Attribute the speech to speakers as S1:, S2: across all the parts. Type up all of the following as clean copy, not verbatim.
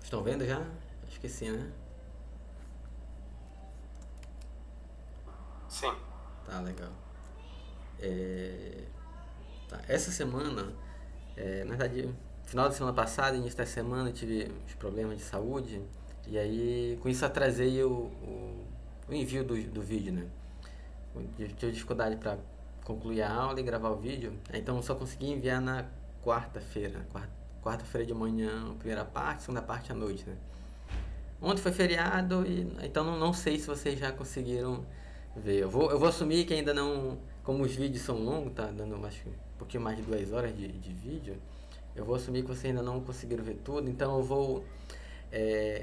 S1: Estão vendo já? Esqueci, né?
S2: Sim.
S1: Tá, legal. Tá, essa semana, na verdade, final da semana passada, início da semana, eu tive uns problemas de saúde. E aí, com isso, atrasei o envio do vídeo, né? Eu tive dificuldade para concluir a aula e gravar o vídeo. Então, eu só consegui enviar na quarta-feira. Quarta-feira de manhã, a primeira parte, segunda parte à noite, né? Ontem foi feriado, então não sei se vocês já conseguiram ver. Eu vou assumir que ainda não. Como os vídeos são longos, tá dando acho que um pouquinho mais de 2 horas de vídeo. Eu vou assumir que vocês ainda não conseguiram ver tudo, então eu vou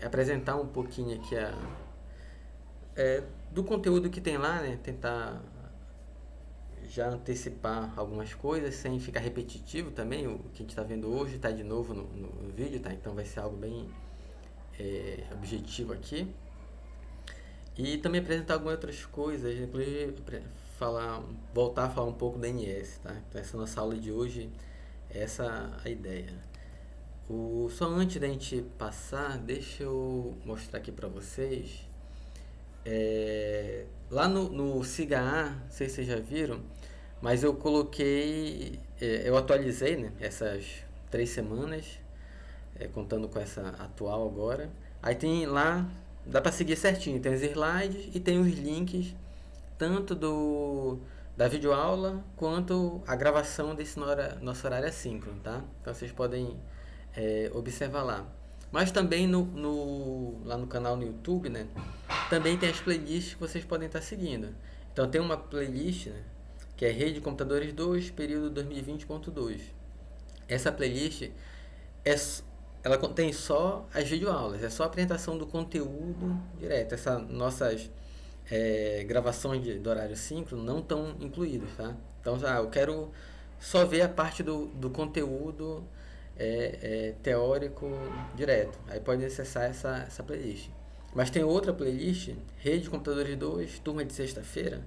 S1: apresentar um pouquinho aqui do conteúdo que tem lá, né? Tentar já antecipar algumas coisas sem ficar repetitivo também. O que a gente está vendo hoje está de novo no vídeo, tá? Então vai ser algo bem objetivo aqui. E também apresentar algumas outras coisas, inclusive voltar a falar um pouco da NS, tá? Então essa nossa aula de hoje, essa a ideia. Só antes da gente passar, deixa eu mostrar aqui para vocês. Lá no Siga A, não sei se vocês já viram, mas eu coloquei, eu atualizei, né, essas 3 semanas, contando com essa atual agora. Aí tem lá, dá para seguir certinho, tem os slides e tem os links tanto da videoaula quanto a gravação desse nosso horário assíncrono, tá? Então vocês podem observar lá. Mas também lá no canal no YouTube, né? Também tem as playlists que vocês podem estar seguindo. Então tem uma playlist, né, que é Rede de Computadores 2, período 2020.2. Essa playlist é, ela contém só as videoaulas, é só a apresentação do conteúdo direto. Essas nossas gravações do horário síncrono não estão incluídas, tá? Então já eu quero só ver a parte do conteúdo teórico direto. Aí pode acessar essa playlist. Mas tem outra playlist, Rede de Computadores 2, turma de sexta-feira,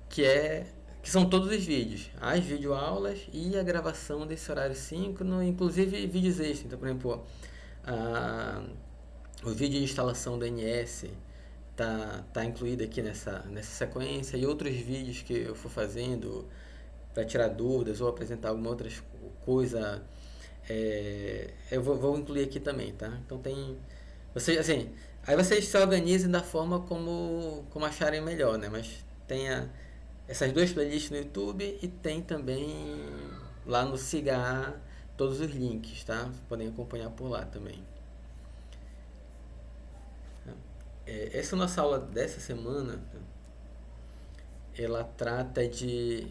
S1: que é que são todos os vídeos, as videoaulas e a gravação desse horário síncrono, inclusive vídeos extras. Então, por exemplo, o vídeo de instalação do NS tá incluído aqui nessa sequência, e outros vídeos que eu for fazendo para tirar dúvidas ou apresentar alguma outra coisa, eu vou incluir aqui também, tá? Então tem vocês, assim, aí vocês se organizem da forma como acharem melhor, né? Mas tenha essas duas playlists no YouTube e tem também lá no Siga todos os links, tá? Vocês podem acompanhar por lá também. Essa nossa aula dessa semana, ela trata de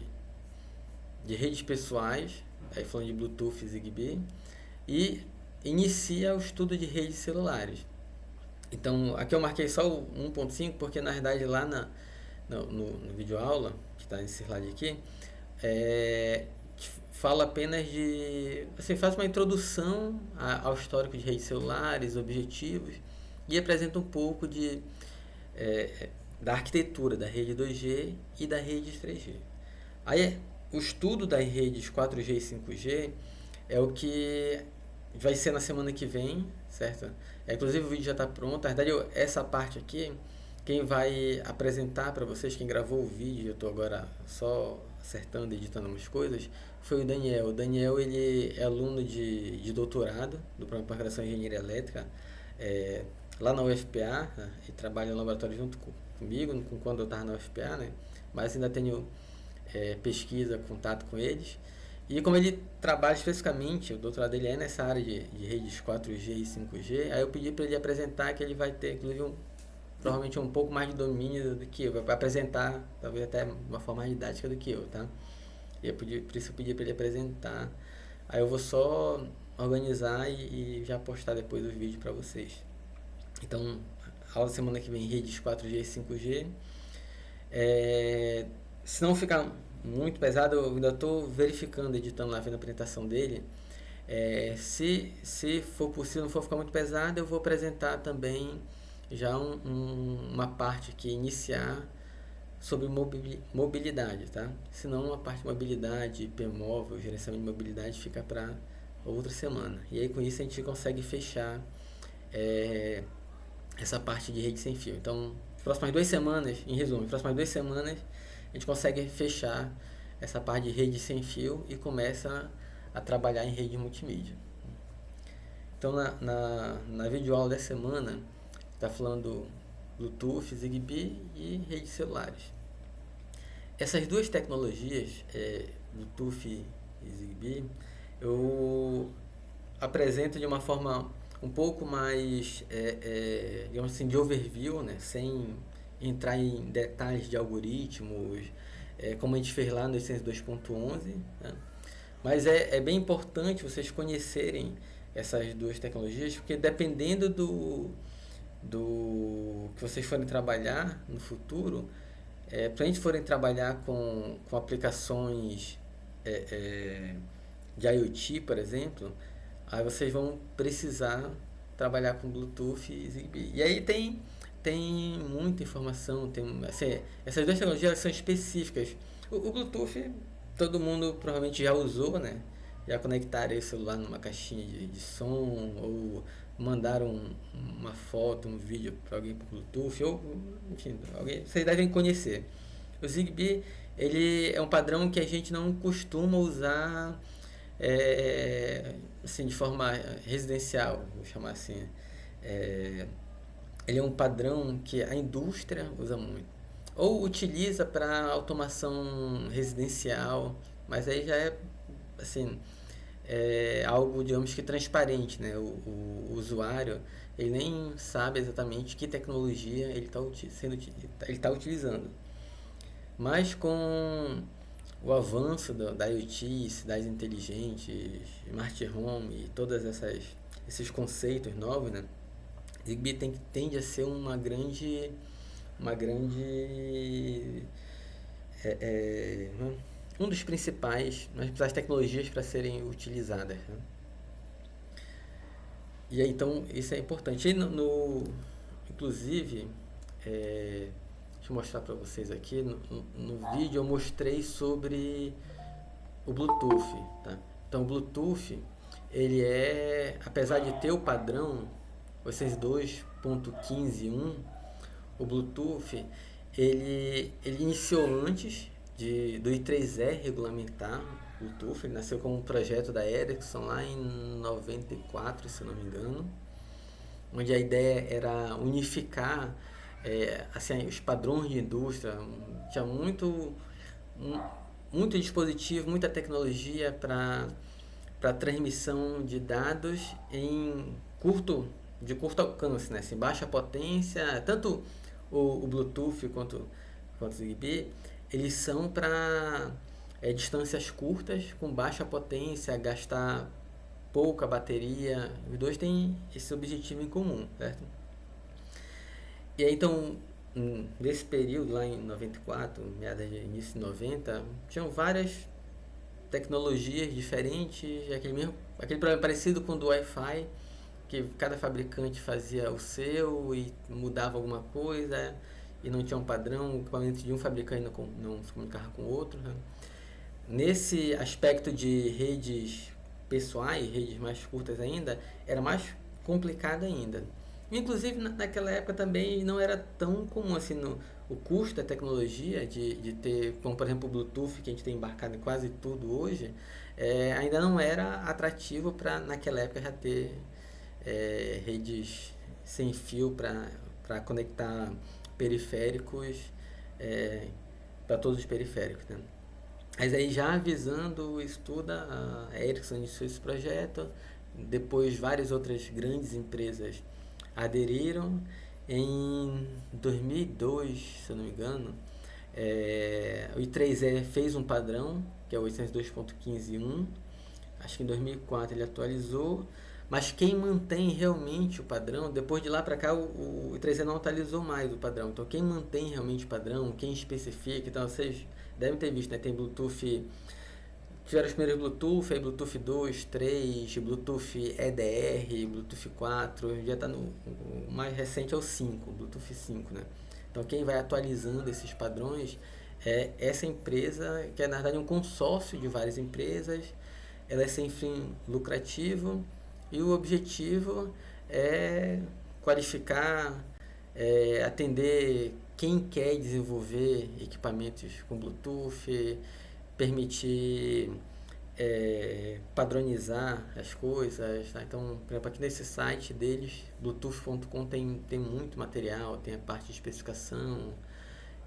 S1: redes pessoais, aí falando de Bluetooth e Zigbee, e inicia o estudo de redes celulares. Então, aqui eu marquei só o 1.5 porque na verdade lá no vídeo aula, que está nesse slide aqui, é, fala apenas de. Assim, faz uma introdução ao histórico de redes celulares, objetivos, e apresenta um pouco da arquitetura da rede 2G e da rede 3G. Aí, o estudo das redes 4G e 5G é o que vai ser na semana que vem, certo? Inclusive o vídeo já está pronto. Na verdade, essa parte aqui, quem vai apresentar para vocês, quem gravou o vídeo, eu estou agora só acertando, editando umas coisas, foi o Daniel. O Daniel, ele é aluno de doutorado do programa de pós-graduação em Engenharia Elétrica, lá na UFPA, né? E trabalha no laboratório junto comigo, quando eu estava na UFPA, né? Mas ainda tenho pesquisa, contato com eles. E como ele trabalha especificamente, o doutorado dele é nessa área de redes 4G e 5G, aí eu pedi para ele apresentar, que ele vai ter, inclusive, provavelmente um pouco mais de domínio do que eu, vai apresentar, talvez até de uma forma mais didática do que eu, tá? E por isso eu pedi para ele apresentar. Aí eu vou só organizar e já postar depois os vídeos para vocês. Então, aula semana que vem, redes 4G e 5G. Se não ficar muito pesado, eu ainda estou verificando, editando lá, vendo a apresentação dele. Se for possível, não for ficar muito pesado, eu vou apresentar também já uma parte aqui, iniciar sobre mobilidade, tá? Senão a parte de mobilidade, IP móvel, gerenciamento de mobilidade fica para outra semana. E aí com isso a gente consegue fechar essa parte de rede sem fio. Então, as próximas 2 semanas, em resumo, as próximas 2 semanas a gente consegue fechar essa parte de rede sem fio e começa a trabalhar em rede multimídia. Então, na videoaula dessa semana, está falando Bluetooth, Zigbee e redes celulares. Essas duas tecnologias, Bluetooth e Zigbee, eu apresento de uma forma um pouco mais, digamos assim, de overview, né? Sem entrar em detalhes de algoritmos, como a gente fez lá no Essence 2.11, né? Mas é bem importante vocês conhecerem essas duas tecnologias, porque dependendo do que vocês forem trabalhar no futuro, para a gente forem trabalhar com aplicações de IoT, por exemplo, aí vocês vão precisar trabalhar com Bluetooth e Zigbee. E aí tem muita informação, assim, essas duas tecnologias são específicas. O Bluetooth todo mundo provavelmente já usou, né? Já conectaram o celular numa caixinha de som, ou mandaram uma foto, um vídeo para alguém por Bluetooth, ou enfim, vocês devem conhecer. O Zigbee, ele é um padrão que a gente não costuma usar assim, de forma residencial, vou chamar assim. Ele é um padrão que a indústria usa muito. Ou utiliza para automação residencial, mas aí já é assim, algo, digamos que transparente, né? O usuário, ele nem sabe exatamente que tecnologia ele está utilizando. Mas com o avanço da IoT, cidades inteligentes, Smart Home e todos esses conceitos novos, né? Zigbee tende a ser uma grande um dos principais tecnologias para serem utilizadas, né? E aí, então, isso é importante. E inclusive, deixa eu mostrar para vocês aqui, no vídeo eu mostrei sobre o Bluetooth, tá? Então, o Bluetooth, ele apesar de ter o padrão, vocês 2.15.1, o Bluetooth, ele iniciou antes do I3E regulamentar o Bluetooth. Ele nasceu como um projeto da Ericsson lá em 94, se não me engano, onde a ideia era unificar assim, os padrões de indústria. Tinha muito dispositivo, muita tecnologia para transmissão de dados de curto alcance, né? Assim, baixa potência. Tanto o Bluetooth quanto o Zigbee, eles são para distâncias curtas, com baixa potência, gastar pouca bateria. Os dois têm esse objetivo em comum, certo? E aí, então, nesse período lá em 94, meados de início de 90, tinham várias tecnologias diferentes, aquele problema parecido com o do Wi-Fi, que cada fabricante fazia o seu e mudava alguma coisa e não tinha um padrão, o equipamento de um fabricante não se comunicava com o outro, né? Nesse aspecto de redes pessoais, redes mais curtas ainda, era mais complicado ainda. Inclusive, naquela época também não era tão comum assim o custo da tecnologia de ter, como por exemplo o Bluetooth, que a gente tem embarcado em quase tudo hoje, ainda não era atrativo para naquela época já ter redes sem fio para conectar periféricos para todos os periféricos, né? Mas aí já avisando isso tudo, a Ericsson iniciou esse projeto, depois várias outras grandes empresas aderiram. Em 2002, se eu não me engano, o I3E fez um padrão, que é o 802.15.1. Acho que em 2004 ele atualizou, mas quem mantém realmente o padrão, depois de lá para cá o I3E não atualizou mais o padrão. Então quem mantém realmente o padrão, quem especifica, então vocês devem ter visto, né? Tem Bluetooth, tiveram os primeiros Bluetooth, aí Bluetooth 2, 3, Bluetooth EDR, Bluetooth 4, já está o mais recente é o 5, Bluetooth 5, né? Então quem vai atualizando esses padrões é essa empresa, que é na verdade um consórcio de várias empresas. Ela é sem fim lucrativo e o objetivo é qualificar, atender quem quer desenvolver equipamentos com Bluetooth, permitir padronizar as coisas. Tá? Então, por exemplo, aqui nesse site deles, bluetooth.com, tem muito material, tem a parte de especificação,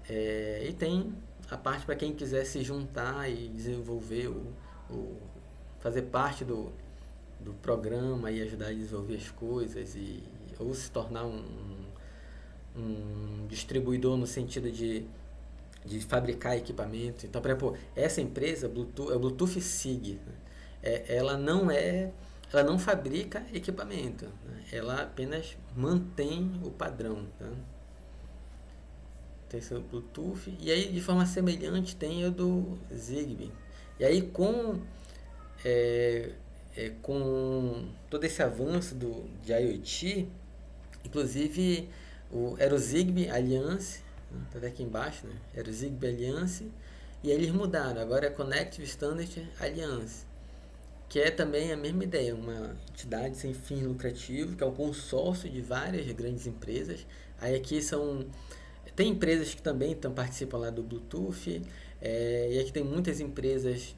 S1: e tem a parte para quem quiser se juntar e desenvolver, fazer parte do programa e ajudar a desenvolver as coisas, ou se tornar um distribuidor no sentido de fabricar equipamento. Então, por exemplo, essa empresa, Bluetooth, é o Bluetooth SIG, né? Ela não fabrica equipamento, né? Ela apenas mantém o padrão. Tá? Tem seu Bluetooth, e aí de forma semelhante tem o do Zigbee. E aí com todo esse avanço de IoT, inclusive era o Zigbee Alliance, tá aqui embaixo, né? Era o Zigbee Alliance, e aí eles mudaram, agora é Connective Standard Alliance, que é também a mesma ideia, uma entidade sem fins lucrativos, que é um consórcio de várias grandes empresas. Aí aqui tem empresas que também participam lá do Bluetooth, e aqui tem muitas empresas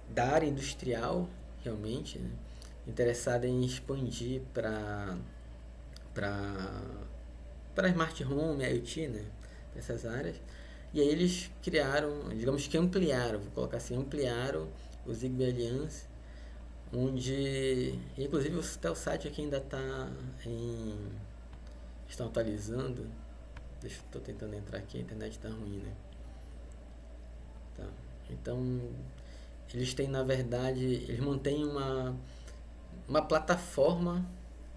S1: da área industrial, realmente, né? Interessada em expandir para Smart Home, IoT, né? Essas áreas. E aí eles criaram, digamos que ampliaram, vou colocar assim, ampliaram o Zigbee Alliance, onde, inclusive até o site aqui ainda estão atualizando. Estou tentando entrar aqui, a internet está ruim, né? Tá. Então, eles têm, na verdade, eles mantêm uma plataforma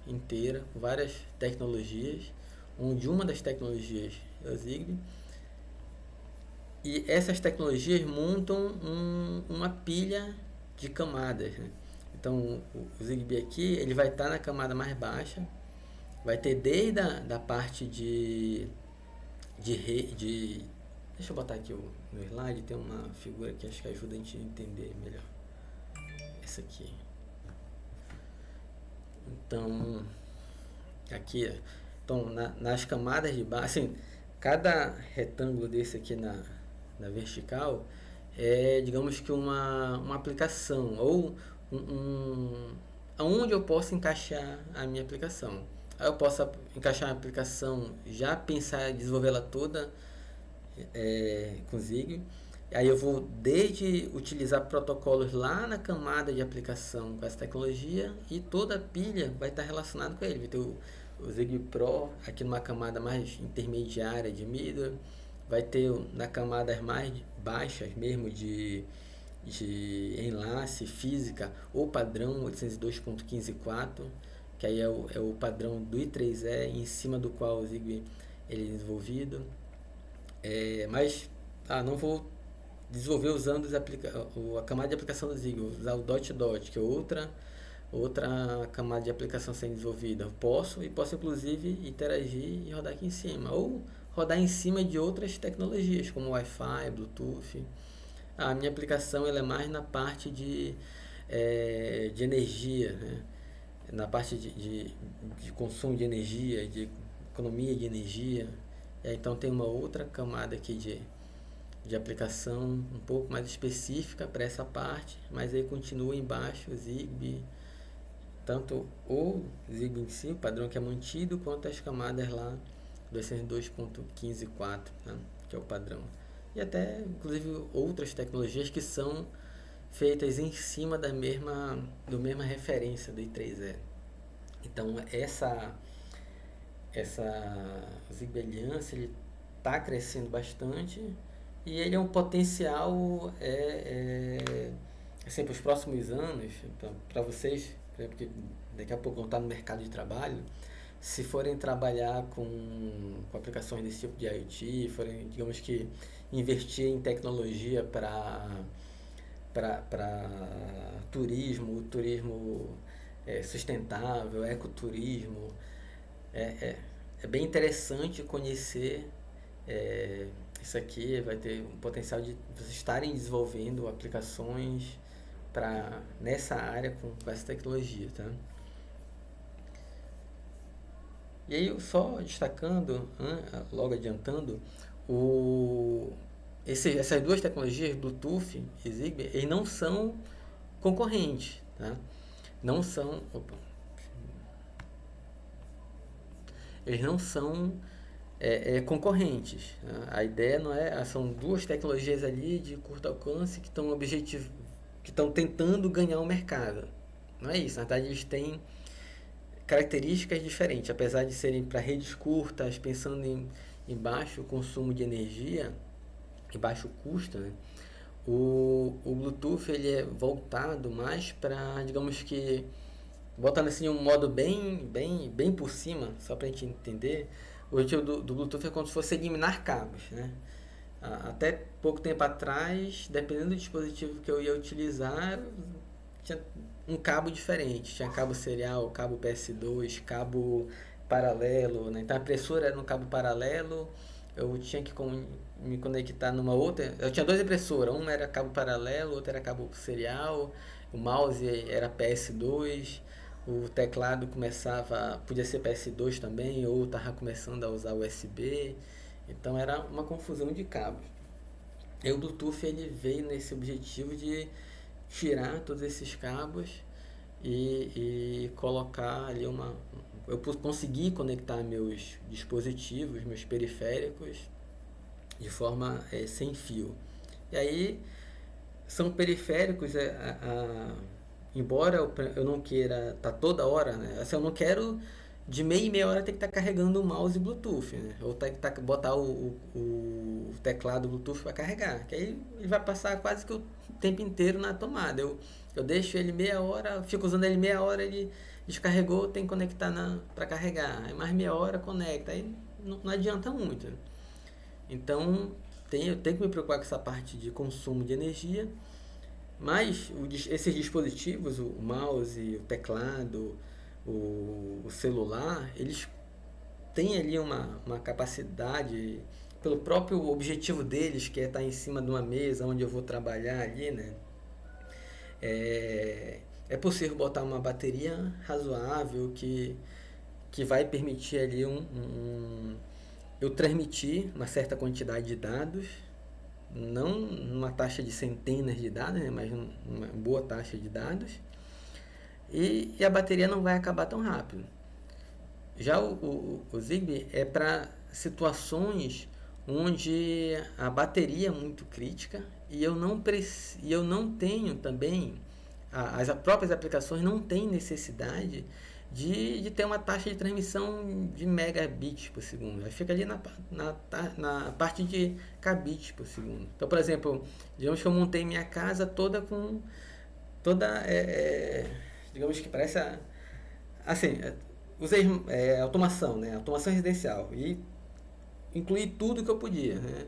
S1: inteira, com várias tecnologias, onde uma das tecnologias é o Zigbee, e essas tecnologias montam uma pilha de camadas, né? Então, o Zigbee aqui, ele vai estar na camada mais baixa, vai ter desde da parte de deixa eu botar aqui no slide, tem uma figura que acho que ajuda a gente a entender melhor. Essa aqui. Então, aqui, então, nas camadas de baixo, assim, cada retângulo desse aqui na vertical é, digamos que uma aplicação, ou aonde eu posso encaixar a minha aplicação. Aí eu posso encaixar a aplicação, já pensar em desenvolver ela toda com Zigbee. Aí eu vou desde utilizar protocolos lá na camada de aplicação com essa tecnologia, e toda a pilha vai estar relacionada com ele. Vai ter o Zigbee Pro aqui numa camada mais intermediária de middle, vai ter na camadas mais baixas mesmo de enlace, física ou padrão 802.15.4, que aí é o padrão do I3E, em cima do qual o Zigbee ele é desenvolvido. Mas não vou desenvolver usando a camada de aplicação do Zigbee, vou usar o .dot, que é outra camada de aplicação sendo desenvolvida. Posso inclusive interagir e rodar aqui em cima, ou rodar em cima de outras tecnologias como Wi-Fi, Bluetooth. A minha aplicação ela é mais na parte de energia, né? Na parte de consumo de energia, de economia de energia. Então tem uma outra camada aqui de aplicação um pouco mais específica para essa parte, mas aí continua embaixo o Zigbee, tanto o Zigbee em si, o padrão que é mantido, quanto as camadas lá do 2.15.4, né, que é o padrão. E até, inclusive, outras tecnologias que são feitas em cima da mesma referência do I3E. Então, o Zigbee Alliance, ele está crescendo bastante, e ele é um potencial assim, para os próximos anos, para vocês, porque daqui a pouco vão estar no mercado de trabalho, se forem trabalhar com aplicações desse tipo de IoT, forem, digamos que, investir em tecnologia para turismo sustentável, ecoturismo, é bem interessante conhecer isso aqui. Vai ter um potencial de vocês estarem desenvolvendo aplicações nessa área com essa tecnologia, tá? E aí, só destacando, logo adiantando, essas duas tecnologias, Bluetooth e Zigbee, eles não são concorrentes, tá? Não são, eles não são concorrentes, né? A ideia não é, são duas tecnologias ali de curto alcance que estão tentando ganhar o mercado. Não é isso, na verdade eles têm características diferentes, apesar de serem para redes curtas, pensando em baixo consumo de energia e baixo custo, né? O Bluetooth ele é voltado mais para, digamos que, botando assim um modo bem por cima, só para a gente entender, o objetivo do Bluetooth é como se fosse eliminar cabos, né? Até pouco tempo atrás, dependendo do dispositivo que eu ia utilizar, tinha um cabo diferente. Tinha cabo serial, cabo PS2, cabo paralelo, né? Então a impressora era no cabo paralelo, eu tinha que me conectar numa outra. Eu tinha duas impressoras, uma era cabo paralelo, outra era cabo serial, o mouse era PS2, o teclado podia ser PS2 também, ou estava começando a usar USB. Então era uma confusão de cabos. E o Bluetooth ele veio nesse objetivo de tirar todos esses cabos e colocar ali eu consegui conectar meus dispositivos, meus periféricos de forma sem fio. E aí são periféricos, embora eu não queira estar toda hora, né? Assim, eu não quero de meia em meia hora ter que estar carregando o mouse Bluetooth, né? Ou botar o teclado Bluetooth para carregar, que aí ele vai passar quase que o tempo inteiro na tomada. Eu deixo ele meia hora, fico usando ele meia hora, ele descarregou, tem que conectar para carregar. Aí mais meia hora conecta, aí não adianta muito. Então eu tenho que me preocupar com essa parte de consumo de energia, mas esses dispositivos, o mouse, o teclado, o celular, eles têm ali uma capacidade, pelo próprio objetivo deles, que é estar em cima de uma mesa onde eu vou trabalhar ali, né? É possível botar uma bateria razoável que vai permitir ali eu transmitir uma certa quantidade de dados, não uma taxa de centenas de dados, né, mas uma boa taxa de dados, e a bateria não vai acabar tão rápido. Já o Zigbee é para situações onde a bateria é muito crítica e eu não tenho também, as próprias aplicações não têm necessidade de ter uma taxa de transmissão de megabits por segundo. Ela fica ali na parte de kbits por segundo. Então, por exemplo, digamos que eu montei minha casa toda com digamos que parece assim, usei automação, né? Automação residencial e incluí tudo que eu podia, né?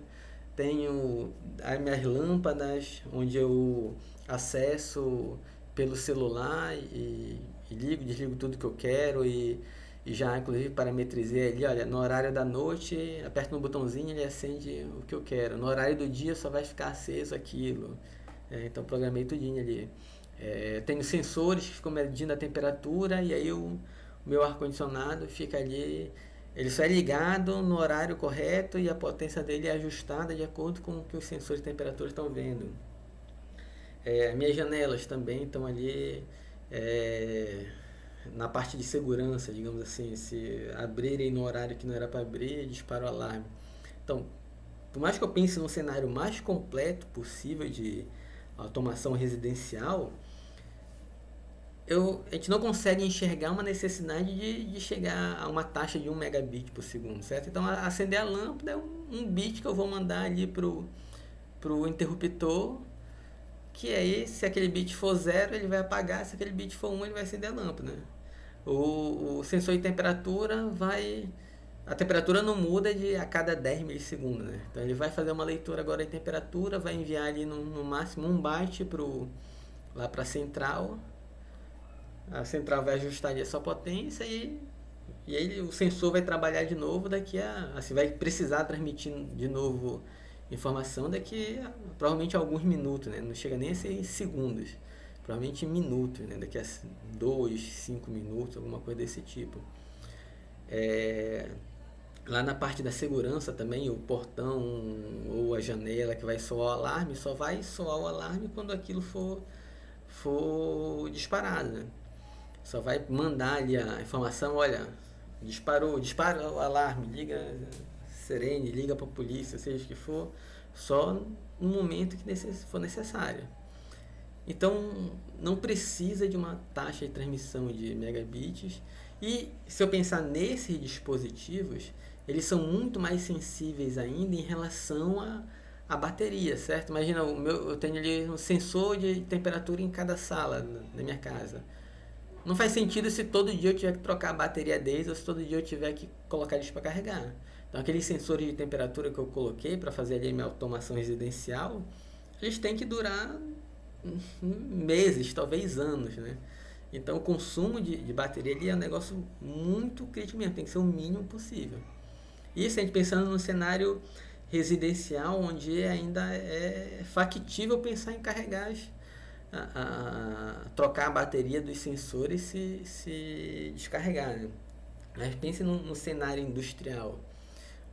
S1: Tenho as minhas lâmpadas onde eu acesso pelo celular e ligo, desligo tudo que eu quero e já inclusive parametrizei ali, olha, no horário da noite, aperto no botãozinho e ele acende o que eu quero. No horário do dia só vai ficar aceso aquilo. Então programei tudinho ali. Tenho sensores que ficam medindo a temperatura e aí o meu ar-condicionado fica ali, ele só é ligado no horário correto e a potência dele é ajustada de acordo com o que os sensores de temperatura estão vendo. Minhas janelas também estão ali na parte de segurança, digamos assim, se abrirem no horário que não era para abrir, dispara o alarme. Então, por mais que eu pense num cenário mais completo possível de automação residencial, a gente não consegue enxergar uma necessidade de chegar a uma taxa de 1 megabit por segundo, certo? Então, acender a lâmpada é um bit que eu vou mandar ali pro interruptor, que aí, se aquele bit for 0, ele vai apagar, se aquele bit for 1, ele vai acender a lâmpada, né? O sensor de temperatura a temperatura não muda a cada 10 milissegundos, né? Então ele vai fazer uma leitura agora de temperatura, vai enviar ali no máximo 1 byte lá para a central vai ajustar ali a sua potência e aí o sensor vai trabalhar de novo assim, vai precisar transmitir de novo informação daqui provavelmente alguns minutos, né? Não chega nem a ser segundos. provavelmente em minutos, né? Daqui a 2, 5 minutos, alguma coisa desse tipo. É, lá na parte da segurança também, o portão ou a janela que vai soar o alarme, só vai soar o alarme quando aquilo for disparado, né? Só vai mandar ali a informação, olha, dispara o alarme, liga sirene, liga para a polícia, seja o que for, só no momento que for necessário. Então, não precisa de uma taxa de transmissão de megabits. E se eu pensar nesses dispositivos, eles são muito mais sensíveis ainda em relação à bateria, certo? Imagina, eu tenho ali um sensor de temperatura em cada sala na minha casa. Não faz sentido se todo dia eu tiver que trocar a bateria deles ou se todo dia eu tiver que colocar eles para carregar. Então, aqueles sensores de temperatura que eu coloquei para fazer ali a minha automação residencial, eles têm que durar meses, talvez anos, né? Então, o consumo de bateria ali é um negócio muito crítico mesmo, tem que ser o mínimo possível. Isso a gente pensando no cenário residencial, onde ainda é factível pensar em carregar trocar a bateria dos sensores se descarregar, né? Mas pense no cenário industrial,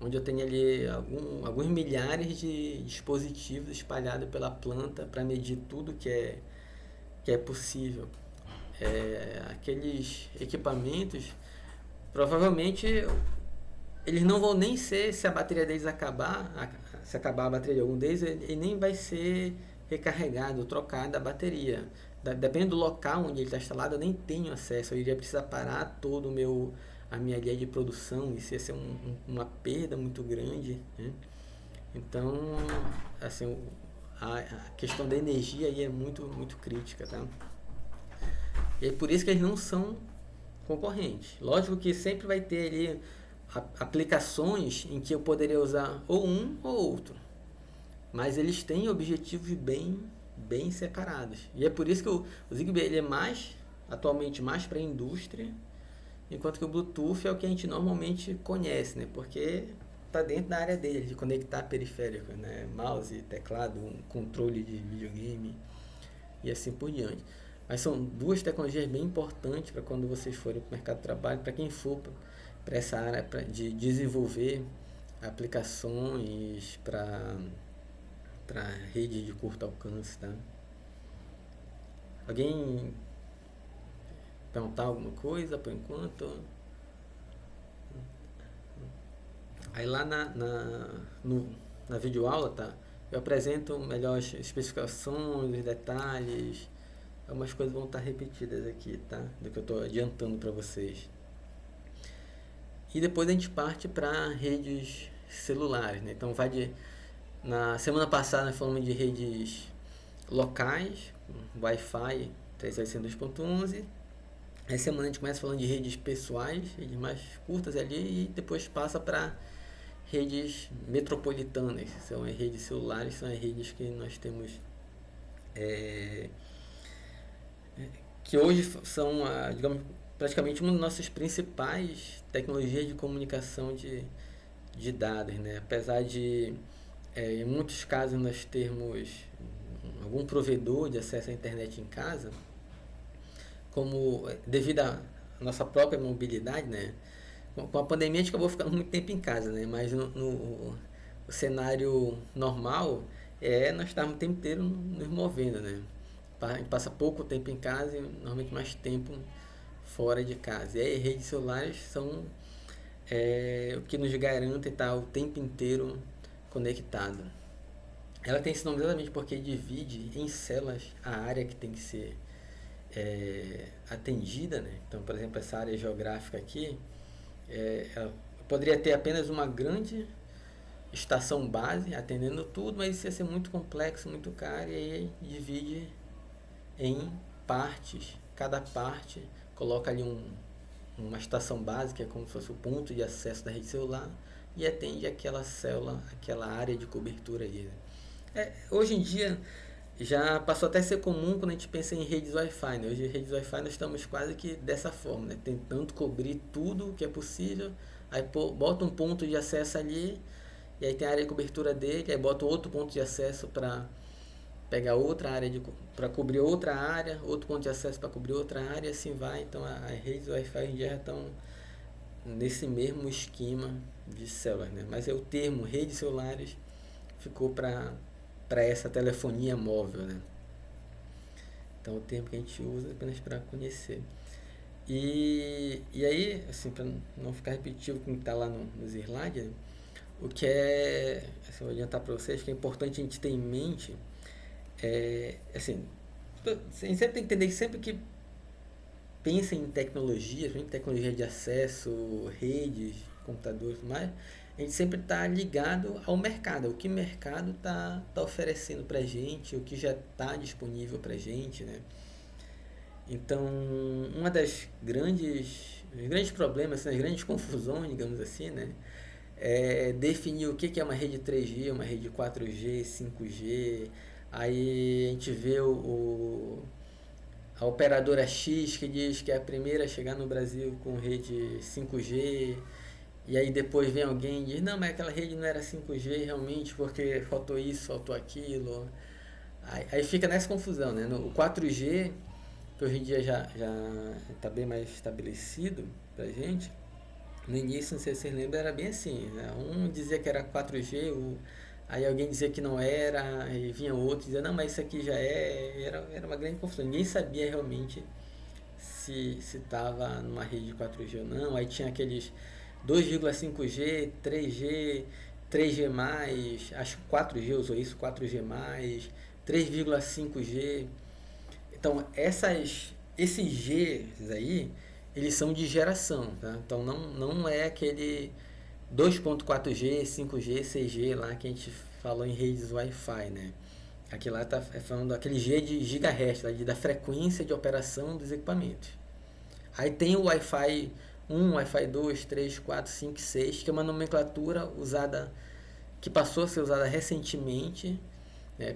S1: onde eu tenho ali alguns milhares de dispositivos espalhados pela planta para medir tudo que é possível. Aqueles equipamentos, provavelmente, eles não vão nem ser, se a bateria deles se acabar a bateria de algum deles, ele nem vai ser recarregado, trocado a bateria. Depende do local onde ele está instalado, eu nem tenho acesso, eu iria precisar parar todo a minha linha de produção, isso ia ser uma perda muito grande, né? Então, assim, a questão da energia aí é muito, muito crítica, tá? E é por isso que eles não são concorrentes. Lógico que sempre vai ter ali aplicações em que eu poderia usar ou um ou outro, mas eles têm objetivos bem separados. E é por isso que o Zigbee ele é atualmente mais para a indústria, enquanto que o Bluetooth é o que a gente normalmente conhece, né? Porque está dentro da área dele, de conectar periféricos, né? Mouse, teclado, um controle de videogame e assim por diante. Mas são duas tecnologias bem importantes para quando vocês forem para o mercado de trabalho, para quem for para essa área de desenvolver aplicações para rede de curto alcance, tá? Alguém perguntar alguma coisa por enquanto? Aí lá na videoaula, tá? Eu apresento melhor as especificações, os detalhes, algumas coisas vão estar repetidas aqui, tá? Do que eu estou adiantando para vocês. E depois a gente parte para redes celulares, né? Então na semana passada nós falamos de redes locais, Wi-Fi 3.802.11. Essa semana a gente começa falando de redes pessoais, redes mais curtas ali, e depois passa para redes metropolitanas, são as redes celulares, são as redes que nós temos que hoje são, digamos, praticamente uma das nossas principais tecnologias de comunicação de dados, né? Apesar de em muitos casos nós termos algum provedor de acesso à internet em casa, como devido à nossa própria mobilidade, né? Com a pandemia a gente acabou ficando muito tempo em casa, né? Mas no cenário normal nós estamos o tempo inteiro nos movendo, né? A gente passa pouco tempo em casa e normalmente mais tempo fora de casa. E aí redes celulares são o que nos garante estar o tempo inteiro conectado. Ela tem esse nome exatamente porque divide em células a área que tem que ser atendida, né? Então, por exemplo, essa área geográfica aqui, ela poderia ter apenas uma grande estação base atendendo tudo, mas isso ia ser muito complexo, muito caro, e aí divide em partes. Cada parte coloca ali uma estação básica, como se fosse o ponto de acesso da rede celular, e atende aquela célula, aquela área de cobertura ali. Hoje em dia já passou até a ser comum quando a gente pensa em redes Wi-Fi, né? Hoje, redes Wi-Fi, nós estamos quase que dessa forma, né? Tentando cobrir tudo que é possível, aí bota um ponto de acesso ali, e aí tem a área de cobertura dele, aí bota outro ponto de acesso para pegar outra área para cobrir outra área, outro ponto de acesso para cobrir outra área, e assim vai. Então as redes Wi-Fi hoje em dia já estão nesse mesmo esquema de células, né? Mas é o termo redes celulares ficou para essa telefonia móvel, né? Então, o termo que a gente usa é apenas para conhecer. E aí, assim, para não ficar repetitivo com o que está lá nos slides, né? O que é, assim, vou adiantar para vocês, que é importante a gente ter em mente, assim, a gente sempre tem que entender que sempre que pensa em tecnologias, em tecnologia de acesso, redes, computadores e tudo mais, a gente sempre está ligado ao mercado, o que o mercado tá oferecendo para a gente, o que já está disponível para a gente, né? Então, uma das os grandes problemas, assim, as grandes confusões, digamos assim, né, é definir o que é uma rede 3G, uma rede 4G, 5G. Aí a gente vê a operadora X que diz que é a primeira a chegar no Brasil com rede 5G, e aí depois vem alguém e diz, não, mas aquela rede não era 5G realmente porque faltou isso, faltou aquilo. Aí fica nessa confusão, né? O 4G, que hoje em dia já está bem mais estabelecido pra gente, no início, não sei se vocês lembram, era bem assim, né? Um dizia que era 4G, aí alguém dizia que não era, e vinha outro e dizia, não, mas isso aqui já era uma grande confusão. Ninguém sabia realmente se estava numa rede 4G ou não. Aí tinha aqueles 2,5G, 3G, 3G+, acho que 4G usou isso, 4G+, 3,5G. Então, esses Gs aí, eles são de geração, tá? Então, não é aquele 2.4G, 5G, 6G lá que a gente falou em redes Wi-Fi, né? Aqui lá está falando aquele G de gigahertz, da frequência de operação dos equipamentos. Aí tem o Wi-Fi 1, Wi-Fi 2, 3, 4, 5, 6, que é uma nomenclatura usada, que passou a ser usada recentemente, né,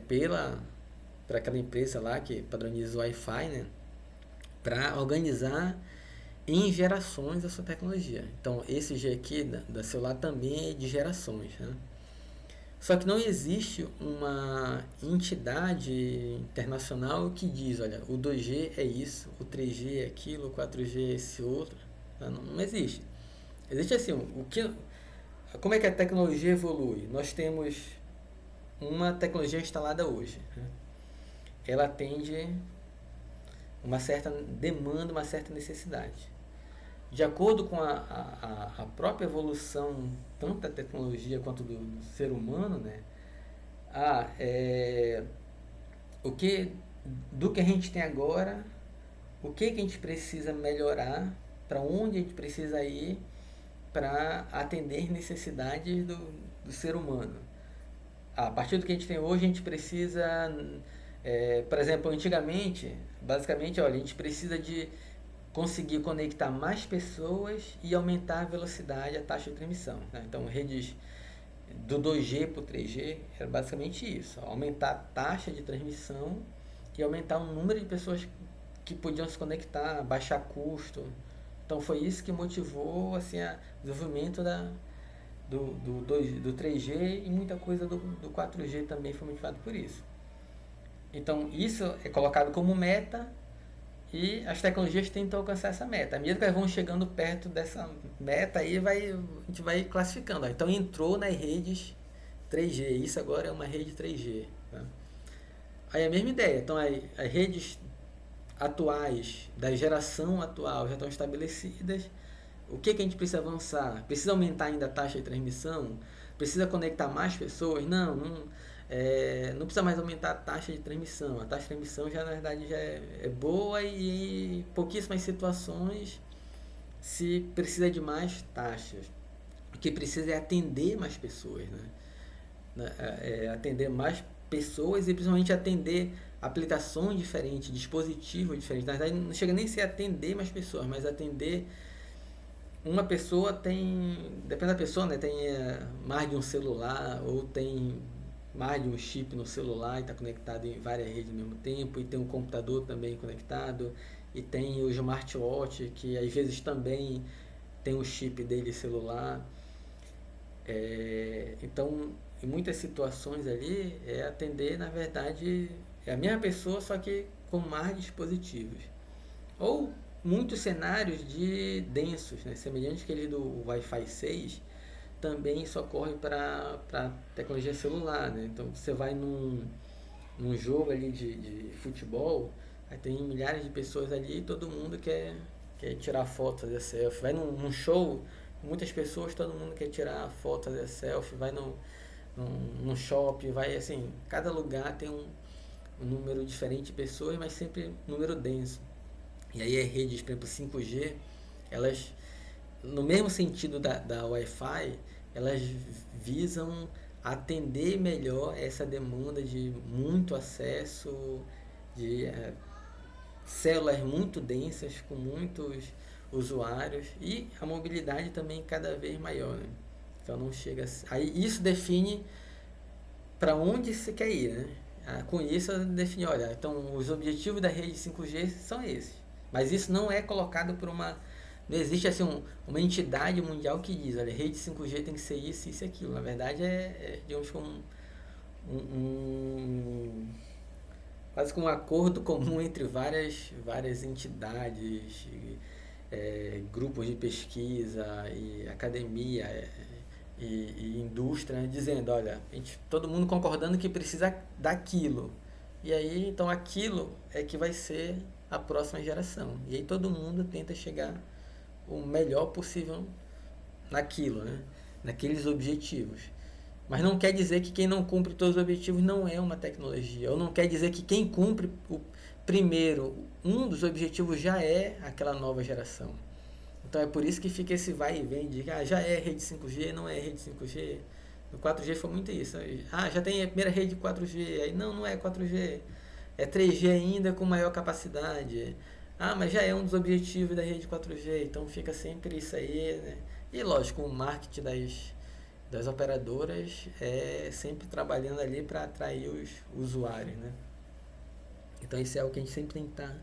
S1: para aquela empresa lá que padroniza o Wi-Fi, né, para organizar em gerações a sua tecnologia. Então, esse G aqui da celular também é de gerações, né? Só que não existe uma entidade internacional que diz, olha, o 2G é isso, o 3G é aquilo, o 4G é esse outro. Não existe. Existe assim, como é que a tecnologia evolui? Nós temos uma tecnologia instalada hoje, né? Ela atende uma certa demanda, uma certa necessidade. De acordo com a própria evolução, tanto da tecnologia quanto do ser humano, né? O que, do que a gente tem agora, o que a gente precisa melhorar, para onde a gente precisa ir para atender necessidades do ser humano. A partir do que a gente tem hoje, a gente precisa, por exemplo, antigamente, basicamente, olha, a gente precisa de conseguir conectar mais pessoas e aumentar a velocidade, a taxa de transmissão, né? Então, redes do 2G para o 3G era basicamente isso, aumentar a taxa de transmissão e aumentar o número de pessoas que podiam se conectar, baixar custo. Então, foi isso que motivou assim, o desenvolvimento do 3G, e muita coisa do 4G também foi motivado por isso. Então, isso é colocado como meta, e as tecnologias tentam alcançar essa meta. À medida que elas vão chegando perto dessa meta, aí a gente vai classificando. Então, entrou nas redes 3G. Isso agora é uma rede 3G. Tá? Aí a mesma ideia. Então, as redes atuais, da geração atual, já estão estabelecidas. O que a gente precisa avançar? Precisa aumentar ainda a taxa de transmissão? Precisa conectar mais pessoas? Não precisa mais aumentar a taxa de transmissão. A taxa de transmissão já, na verdade, já é boa, e em pouquíssimas situações se precisa de mais taxas. O que precisa é atender mais pessoas, né? Atender mais pessoas, e principalmente atender aplicações diferentes, dispositivos diferentes. Na verdade, não chega nem a ser atender mais pessoas, mas atender. Uma pessoa depende da pessoa, né? Tem mais de um celular, ou tem mais de um chip no celular e está conectado em várias redes ao mesmo tempo, e tem um computador também conectado, e tem o smartwatch, que às vezes também tem o chip dele celular. Então, em muitas situações ali, é atender, na verdade, é a mesma pessoa, só que com mais dispositivos. Ou muitos cenários de densos, né? Semelhante àquele do Wi-Fi 6, também isso ocorre para tecnologia celular, né? Então você vai num jogo ali de futebol, aí tem milhares de pessoas ali e todo mundo quer tirar foto, fazer selfie. Vai num show, muitas pessoas, todo mundo quer tirar foto, fazer selfie. Vai num shopping, vai assim, cada lugar tem um número diferente de pessoas, mas sempre um número denso. E aí as redes, por exemplo, 5G, elas, no mesmo sentido da Wi-Fi, elas visam atender melhor essa demanda de muito acesso, de células muito densas, com muitos usuários, e a mobilidade também cada vez maior. Né? Então não chega a... Aí isso define para onde você quer ir, né? Com isso define, olha, então os objetivos da rede 5G são esses. Mas isso não é colocado por uma... Não existe assim uma entidade mundial que diz, olha, rede 5G tem que ser isso, isso e aquilo. Na verdade digamos como um quase que um acordo comum entre várias entidades, grupos de pesquisa e academia e indústria, né, dizendo, olha, todo mundo concordando que precisa daquilo. E aí, então aquilo é que vai ser a próxima geração. E aí todo mundo tenta chegar o melhor possível naquilo, né? Naqueles objetivos. Mas não quer dizer que quem não cumpre todos os objetivos não é uma tecnologia. Ou não quer dizer que quem cumpre o primeiro, um dos objetivos já é aquela nova geração. Então é por isso que fica esse vai e vem de já é rede 5G, não é rede 5G. No 4G foi muito isso. Já tem a primeira rede 4G, aí não é 4G. É 3G ainda com maior capacidade. Mas já é um dos objetivos da rede 4G, então fica sempre isso aí, né? E lógico, o marketing das operadoras é sempre trabalhando ali para atrair os usuários, né? Então isso é o que a gente sempre tem que estar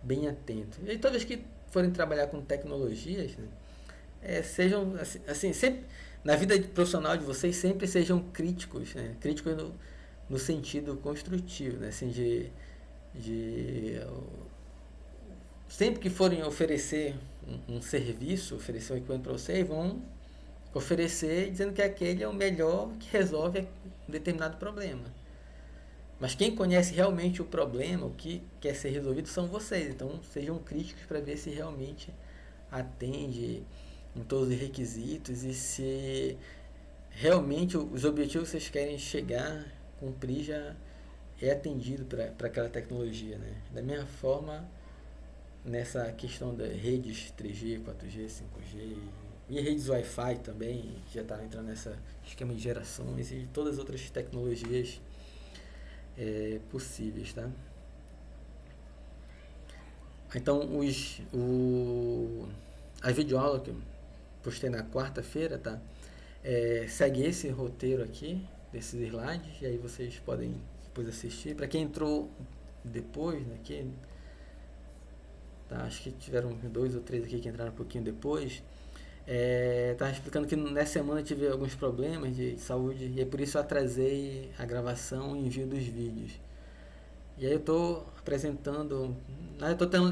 S1: bem atento. E todas que forem trabalhar com tecnologias, né, sejam assim, sempre na vida profissional de vocês sempre sejam críticos, né? Críticos no sentido construtivo, né? Assim, de sempre que forem oferecer um serviço, oferecer um equipamento para vocês, vão oferecer dizendo que aquele é o melhor que resolve um determinado problema. Mas quem conhece realmente o problema, o que quer ser resolvido, são vocês. Então sejam críticos para ver se realmente atende em todos os requisitos e se realmente os objetivos que vocês querem chegar, cumprir, já é atendido para aquela tecnologia. Né? Da mesma forma, nessa questão das redes 3G, 4G, 5G e redes Wi-Fi também, já está entrando nesse esquema de gerações e todas as outras tecnologias possíveis, tá? Então, a videoaula que eu postei na quarta-feira, tá? Segue esse roteiro aqui, desses slides, e aí vocês podem depois assistir. Para quem entrou depois, né, aqui, tá? Acho que tiveram 2 ou 3 aqui que entraram um pouquinho depois. Estava explicando que nessa semana eu tive alguns problemas de saúde e é por isso eu atrasei a gravação e envio dos vídeos. E aí eu estou apresentando,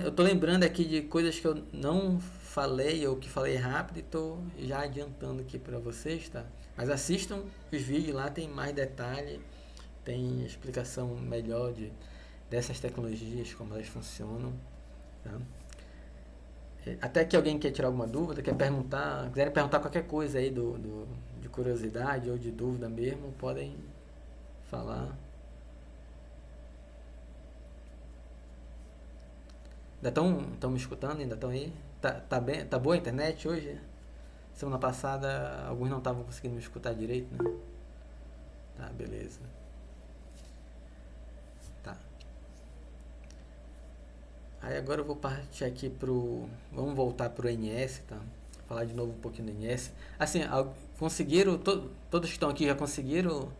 S1: eu tô lembrando aqui de coisas que eu não falei ou que falei rápido e estou já adiantando aqui para vocês, tá? Mas assistam os vídeos lá, tem mais detalhe, tem explicação melhor dessas tecnologias, como elas funcionam, tá? Até que alguém quer tirar alguma dúvida, quiserem perguntar qualquer coisa aí de curiosidade ou de dúvida mesmo, podem falar. Ainda estão me escutando? Ainda estão aí? Tá bem? Tá boa a internet hoje? Semana passada alguns não estavam conseguindo me escutar direito, né? Tá, beleza. Tá. Aí agora eu vou partir aqui vamos voltar pro NS, tá? Falar de novo um pouquinho do NS. Assim, conseguiram, todos que estão aqui já conseguiram,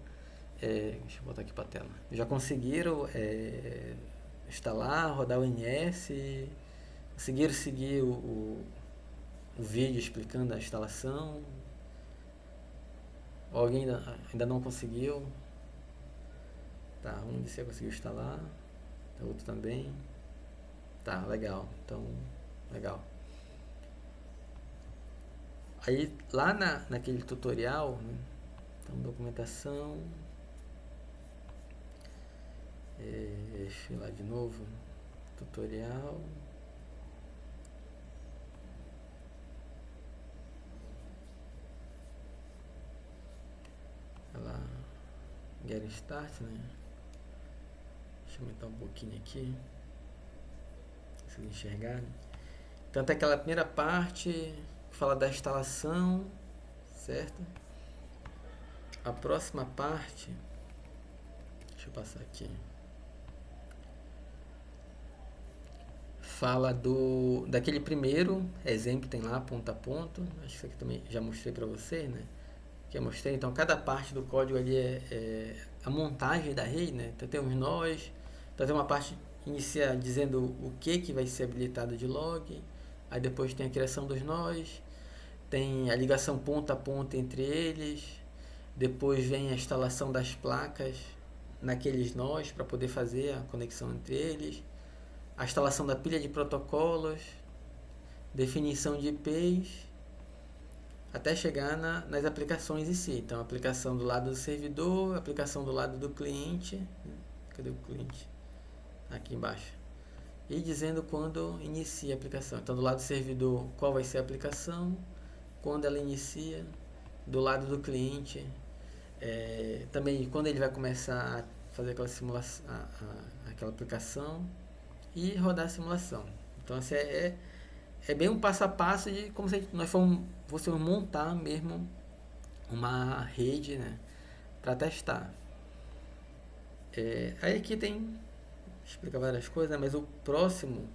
S1: deixa eu botar aqui pra tela. Já conseguiram instalar, rodar o NS, conseguiram seguir o vídeo explicando a instalação. Ou alguém ainda não conseguiu? Tá, um de você conseguiu instalar. O outro também. Tá, legal. Então, legal. Aí, lá naquele tutorial, né? Então, documentação. Deixa eu ir lá de novo. Tutorial. Lá, Get Start, né? Deixa eu aumentar um pouquinho aqui. Vocês enxergarem. Então tem aquela primeira parte que fala da instalação, certo? A próxima parte, deixa eu passar aqui, fala daquele primeiro exemplo que tem lá, ponto a ponto. Acho que isso aqui também já mostrei para vocês, né? Que eu mostrei. Então cada parte do código ali é a montagem da rede, né? Então tem os nós, então tem uma parte inicia dizendo o que vai ser habilitado de log, aí depois tem a criação dos nós, tem a ligação ponta a ponta entre eles, depois vem a instalação das placas naqueles nós para poder fazer a conexão entre eles, a instalação da pilha de protocolos, definição de IPs, até chegar nas aplicações em si. Então, a aplicação do lado do servidor, a aplicação do lado do cliente. Cadê o cliente? Aqui embaixo. E dizendo quando inicia a aplicação. Então, do lado do servidor, qual vai ser a aplicação, quando ela inicia, do lado do cliente, também quando ele vai começar a fazer aquela simulação, aquela aplicação e rodar a simulação. Então, assim, é bem um passo a passo de como se nós fôssemos montar mesmo uma rede, né, para testar. Aí aqui explica várias coisas, né, mas o próximo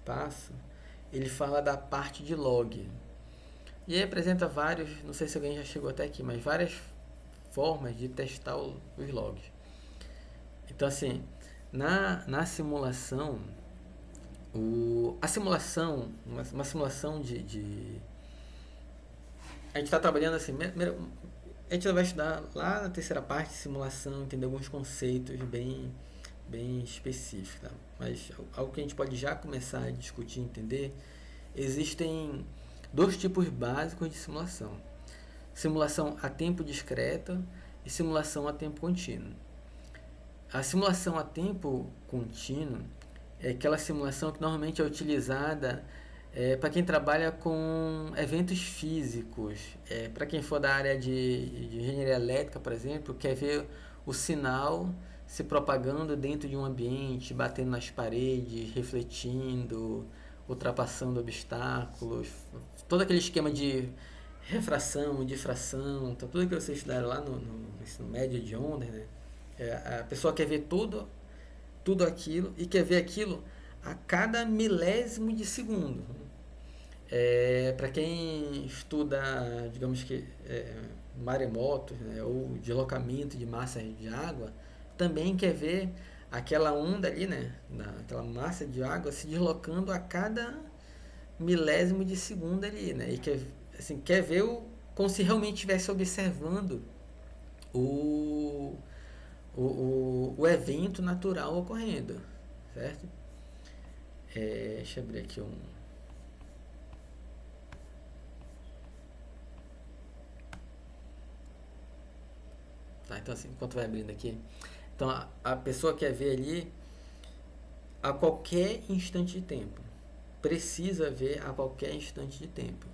S1: passo ele fala da parte de log. E aí apresenta vários, não sei se alguém já chegou até aqui, mas várias formas de testar os logs. Então assim, na simulação, a simulação, uma simulação a gente está trabalhando assim, a gente vai estudar lá na terceira parte de simulação, entender alguns conceitos bem específicos, tá? Mas algo que a gente pode já começar a discutir e entender, existem dois tipos básicos de simulação. Simulação a tempo discreto e simulação a tempo contínuo. A simulação a tempo contínuo é aquela simulação que normalmente é utilizada para quem trabalha com eventos físicos. Para quem for da área de engenharia elétrica, por exemplo, quer ver o sinal se propagando dentro de um ambiente, batendo nas paredes, refletindo, ultrapassando obstáculos, todo aquele esquema de refração, difração, então, tudo que vocês estudaram lá no ensino médio de ondas, né? A pessoa quer ver tudo aquilo e quer ver aquilo a cada milésimo de segundo. Para quem estuda, digamos que maremotos, né, ou deslocamento de massas de água, também quer ver aquela onda ali, né, aquela massa de água se deslocando a cada milésimo de segundo ali, né, e quer ver como se realmente estivesse observando o, o evento natural ocorrendo, certo? Deixa eu abrir aqui Tá, então assim, enquanto vai abrindo aqui. Então a pessoa quer ver ali a qualquer instante de tempo. Precisa ver a qualquer instante de tempo.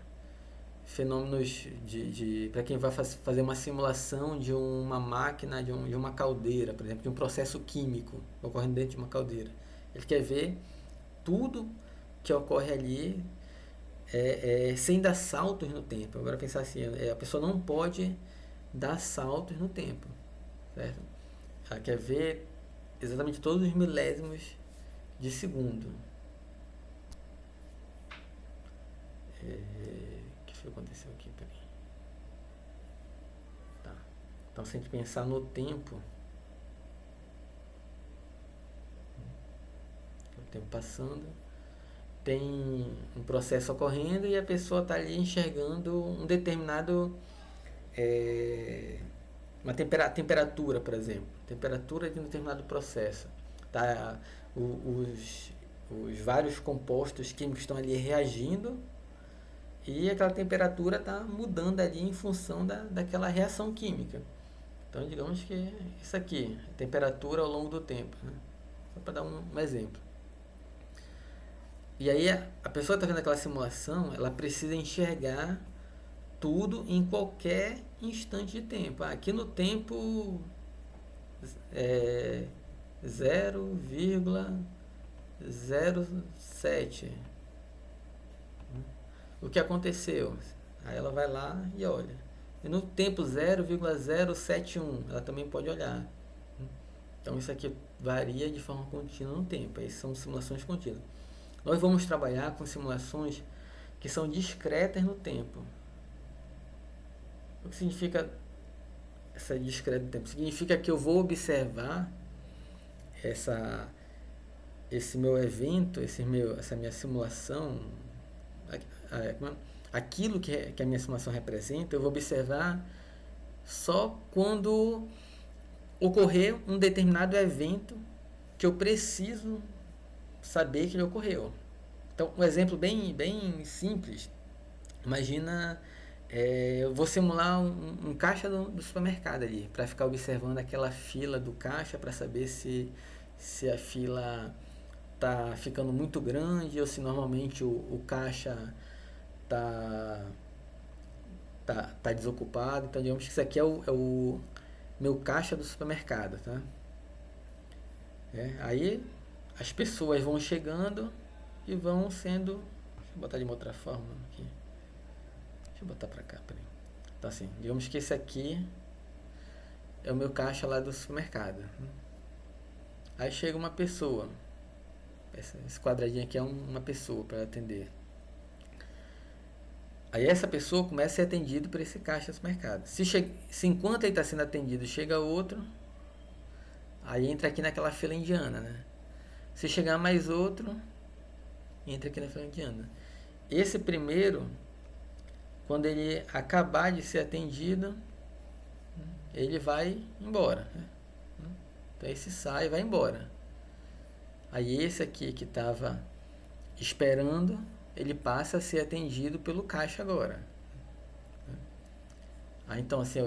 S1: Fenômenos para quem vai fazer uma simulação de uma máquina, de uma caldeira, por exemplo, de um processo químico ocorrendo dentro de uma caldeira. Ele quer ver tudo que ocorre ali sem dar saltos no tempo. Agora pensar assim, a pessoa não pode dar saltos no tempo, certo? Ela quer ver exatamente todos os milésimos de segundo. O que aconteceu aqui? Peraí. Tá. Então, se a gente pensar no tempo, o tempo passando, tem um processo ocorrendo e a pessoa está ali enxergando um determinado uma temperatura, por exemplo, temperatura de um determinado processo, tá? Os vários compostos químicos estão ali reagindo e aquela temperatura está mudando ali em função daquela reação química. Então, digamos que isso aqui, a temperatura ao longo do tempo, né? Só para dar um exemplo. E aí a pessoa está vendo aquela simulação, ela precisa enxergar tudo em qualquer instante de tempo. Aqui no tempo 0,07. O que aconteceu? Aí ela vai lá e olha. E no tempo 0,071, ela também pode olhar. Então isso aqui varia de forma contínua no tempo. Aí são simulações contínuas. Nós vamos trabalhar com simulações que são discretas no tempo. O que significa essa discreta no tempo? Significa que eu vou observar esse meu evento, essa minha simulação, aquilo que a minha simulação representa, eu vou observar só quando ocorrer um determinado evento que eu preciso saber que ele ocorreu. Então, um exemplo bem simples. Imagina, eu vou simular um caixa do supermercado ali, para ficar observando aquela fila do caixa, para saber se a fila está ficando muito grande ou se normalmente o caixa tá desocupado. Então, digamos que isso aqui é o meu caixa do supermercado, tá? Aí as pessoas vão chegando e vão sendo... Deixa eu botar de uma outra forma aqui. Deixa eu botar pra cá, peraí. Então assim, digamos que esse aqui é o meu caixa lá do supermercado. Aí chega uma pessoa. Esse quadradinho aqui é uma pessoa para atender. Aí essa pessoa começa a ser atendida por esse caixa do supermercado. Se enquanto ele está sendo atendido chega outro, aí entra aqui naquela fila indiana, né? Se chegar mais outro, entra aqui na fila indiana. Esse primeiro, quando ele acabar de ser atendido, ele vai embora, né? Então esse sai e vai embora. Aí esse aqui que estava esperando, ele passa a ser atendido pelo caixa agora. Aí então assim,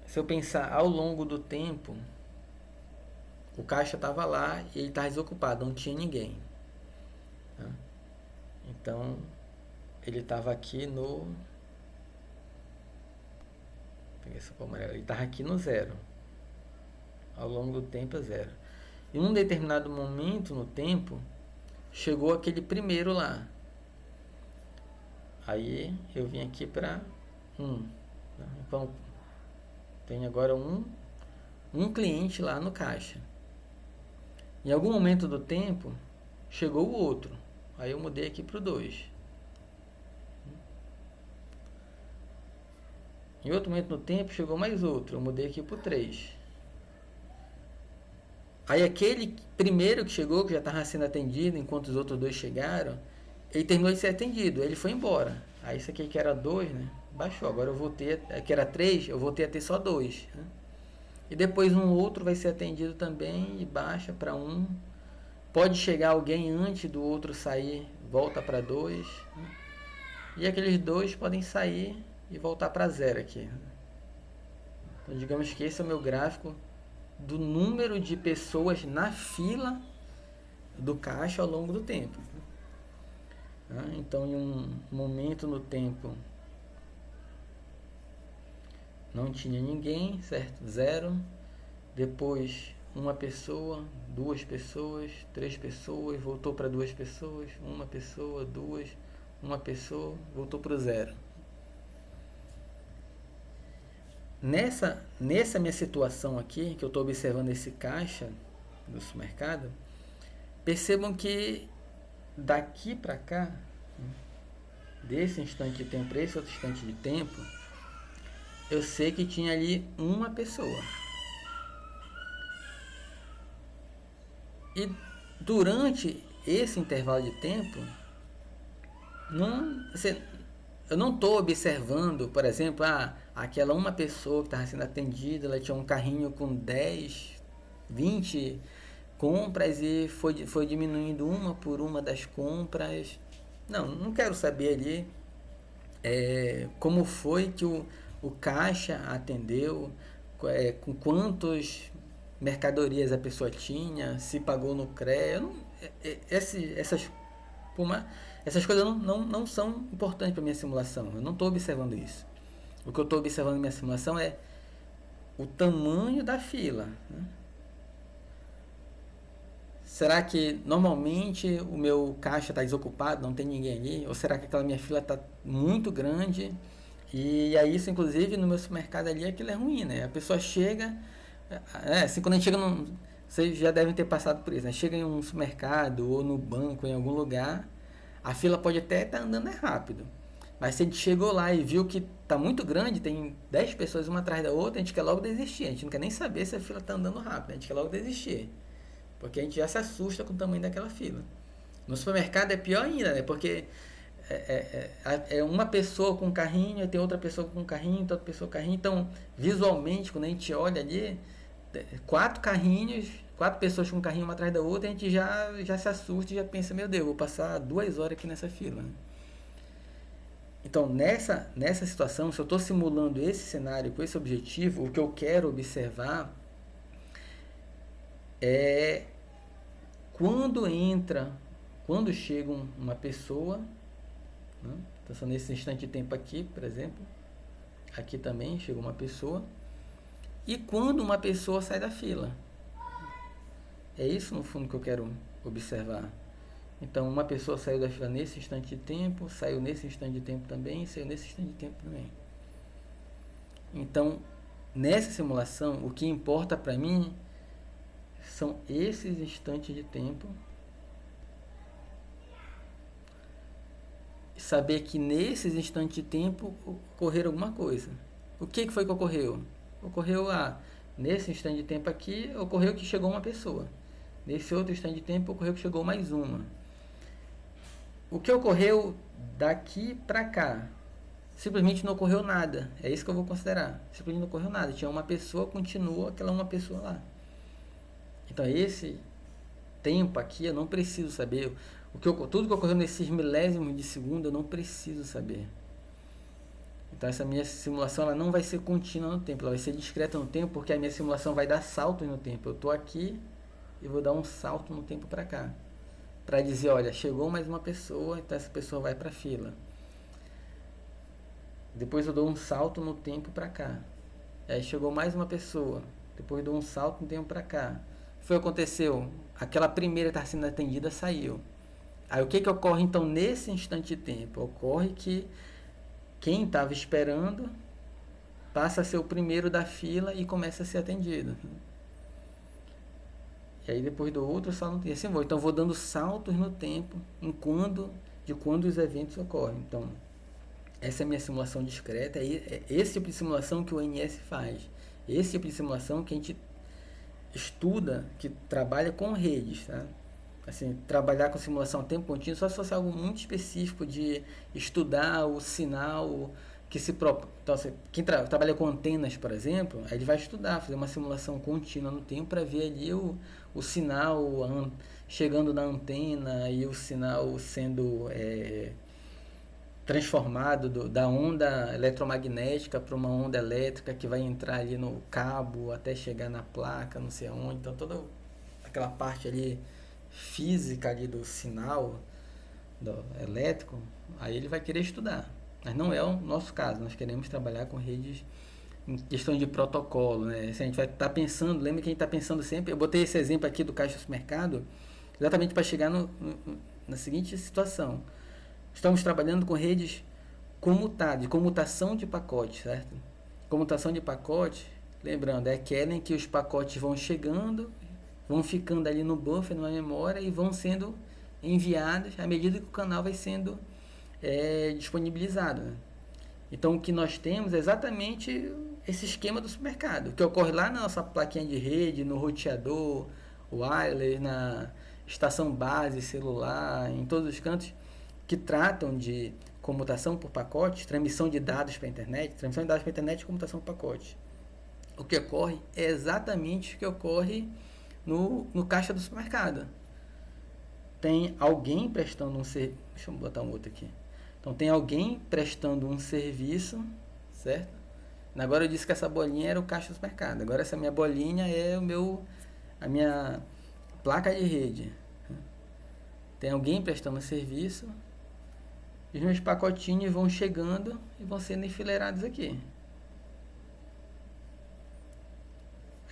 S1: se eu pensar ao longo do tempo, o caixa estava lá e ele estava desocupado, não tinha ninguém. Então ele estava aqui no... Peguei essa cor amarela. Ele estava aqui no 0. Ao longo do tempo é 0. Em um determinado momento no tempo, chegou aquele primeiro lá. Aí eu vim aqui para 1. Então tem agora um cliente lá no caixa. Em algum momento do tempo, chegou o outro. Aí eu mudei aqui para o 2. Em outro momento no tempo, chegou mais outro. Eu mudei aqui para o 3. Aí aquele primeiro que chegou, que já estava sendo atendido, enquanto os outros dois chegaram, ele terminou de ser atendido. Ele foi embora. Aí isso aqui que era 2, né? Baixou. Agora eu voltei, que era 3, eu voltei a ter só 2. Né? E depois um outro vai ser atendido também e baixa para 1. Pode chegar alguém antes do outro sair, volta para 2. Né? E aqueles 2 podem sair e voltar para 0 aqui. Então digamos que esse é o meu gráfico do número de pessoas na fila do caixa ao longo do tempo. Então em um momento no tempo não tinha ninguém, certo? 0. Depois uma pessoa, 2 pessoas, 3 pessoas, voltou para 2 pessoas, 1 pessoa, 2, 1 pessoa, voltou para o 0. Nessa minha situação aqui, que eu estou observando esse caixa do supermercado, percebam que daqui para cá, desse instante de tempo para esse outro instante de tempo, eu sei que tinha ali uma pessoa. E durante esse intervalo de tempo, eu não estou observando, por exemplo, aquela uma pessoa que estava sendo atendida, ela tinha um carrinho com 10, 20 compras e foi diminuindo uma por uma das compras. Não quero saber ali como foi que o caixa atendeu, com quantas mercadorias a pessoa tinha, se pagou no CREA. Essas, essas coisas não são importantes para minha simulação. Eu não estou observando isso. O que eu estou observando na minha simulação é o tamanho da fila, né? Será que normalmente o meu caixa está desocupado, não tem ninguém ali? Ou será que aquela minha fila está muito grande? E aí isso, inclusive, no meu supermercado ali, aquilo é ruim, né? A pessoa chega, assim, quando a gente chega num... Vocês já devem ter passado por isso, né? Chega em um supermercado ou no banco, em algum lugar, a fila pode até estar andando rápido. Mas se a gente chegou lá e viu que está muito grande, tem 10 pessoas uma atrás da outra, a gente quer logo desistir. A gente não quer nem saber se a fila está andando rápido, a gente quer logo desistir. Porque a gente já se assusta com o tamanho daquela fila. No supermercado é pior ainda, né? Porque é uma pessoa com um carrinho, tem outra pessoa com um carrinho, outra pessoa com carrinho. Então, visualmente, quando a gente olha ali, 4 carrinhos, 4 pessoas com um carrinho uma atrás da outra, a gente já se assusta e já pensa, meu Deus, vou passar 2 horas aqui nessa fila, né? Então, nessa situação, se eu estou simulando esse cenário com esse objetivo, o que eu quero observar é quando chega uma pessoa, né? Então, só nesse instante de tempo aqui, por exemplo, aqui também chega uma pessoa, e quando uma pessoa sai da fila. É isso, no fundo, que eu quero observar. Então, uma pessoa saiu da fila nesse instante de tempo, saiu nesse instante de tempo também, saiu nesse instante de tempo também. Então, nessa simulação, o que importa para mim são esses instantes de tempo. Saber que nesses instantes de tempo ocorreu alguma coisa. O que foi que ocorreu? Ocorreu nesse instante de tempo aqui, ocorreu que chegou uma pessoa. Nesse outro instante de tempo, ocorreu que chegou mais uma. O que ocorreu daqui para cá? Simplesmente não ocorreu nada. É isso que eu vou considerar. Simplesmente não ocorreu nada. Tinha uma pessoa, continua aquela uma pessoa lá. Então, esse tempo aqui eu não preciso saber. Tudo que ocorreu nesses milésimos de segundo eu não preciso saber. Então, essa minha simulação ela não vai ser contínua no tempo. Ela vai ser discreta no tempo, porque a minha simulação vai dar saltos no tempo. Eu estou aqui e vou dar um salto no tempo para cá. Para dizer, olha, chegou mais uma pessoa, então essa pessoa vai para a fila. Depois eu dou um salto no tempo para cá. Aí chegou mais uma pessoa. Depois eu dou um salto no tempo para cá. Aconteceu, aquela primeira que está sendo atendida saiu. Aí o que ocorre então nesse instante de tempo? Ocorre que quem estava esperando passa a ser o primeiro da fila e começa a ser atendido. E aí depois do outro salto, e assim vou. Então vou dando saltos no tempo de quando os eventos ocorrem. Então, essa é a minha simulação discreta. É esse tipo de simulação que o ONS faz. Esse tipo de simulação que a gente estuda, que trabalha com redes, tá? Assim, trabalhar com simulação a tempo contínuo só se fosse algo muito específico de estudar o sinal que se propõe. Então, quem trabalha com antenas, por exemplo, aí ele vai estudar, fazer uma simulação contínua no tempo para ver ali o sinal chegando na antena e o sinal sendo transformado da onda eletromagnética para uma onda elétrica que vai entrar ali no cabo até chegar na placa, não sei aonde. Então toda aquela parte ali física ali do sinal elétrico, aí ele vai querer estudar. Mas não é o nosso caso, nós queremos trabalhar com redes em questão de protocolo, né? Se a gente vai estar pensando, lembra que a gente está pensando sempre, eu botei esse exemplo aqui do caixa supermercado, exatamente para chegar na seguinte situação. Estamos trabalhando com redes comutadas, comutação de pacotes, certo? Comutação de pacote, lembrando, é aquela em que os pacotes vão chegando, vão ficando ali no buffer, numa memória, e vão sendo enviados à medida que o canal vai sendo disponibilizado, né? Então, o que nós temos é exatamente esse esquema do supermercado, que ocorre lá na nossa plaquinha de rede, no roteador, wireless, na estação base celular, em todos os cantos, que tratam de
S2: comutação por pacote, transmissão de dados para a internet, transmissão de dados para a internet e comutação por pacote. O que ocorre é exatamente o que ocorre no caixa do supermercado. Tem alguém prestando um serviço. Deixa eu botar um outro aqui. Então tem alguém prestando um serviço, certo? Agora eu disse que essa bolinha era o caixa do supermercado. Agora essa minha bolinha é a minha placa de rede. Tem alguém prestando serviço. Os meus pacotinhos vão chegando e vão sendo enfileirados aqui.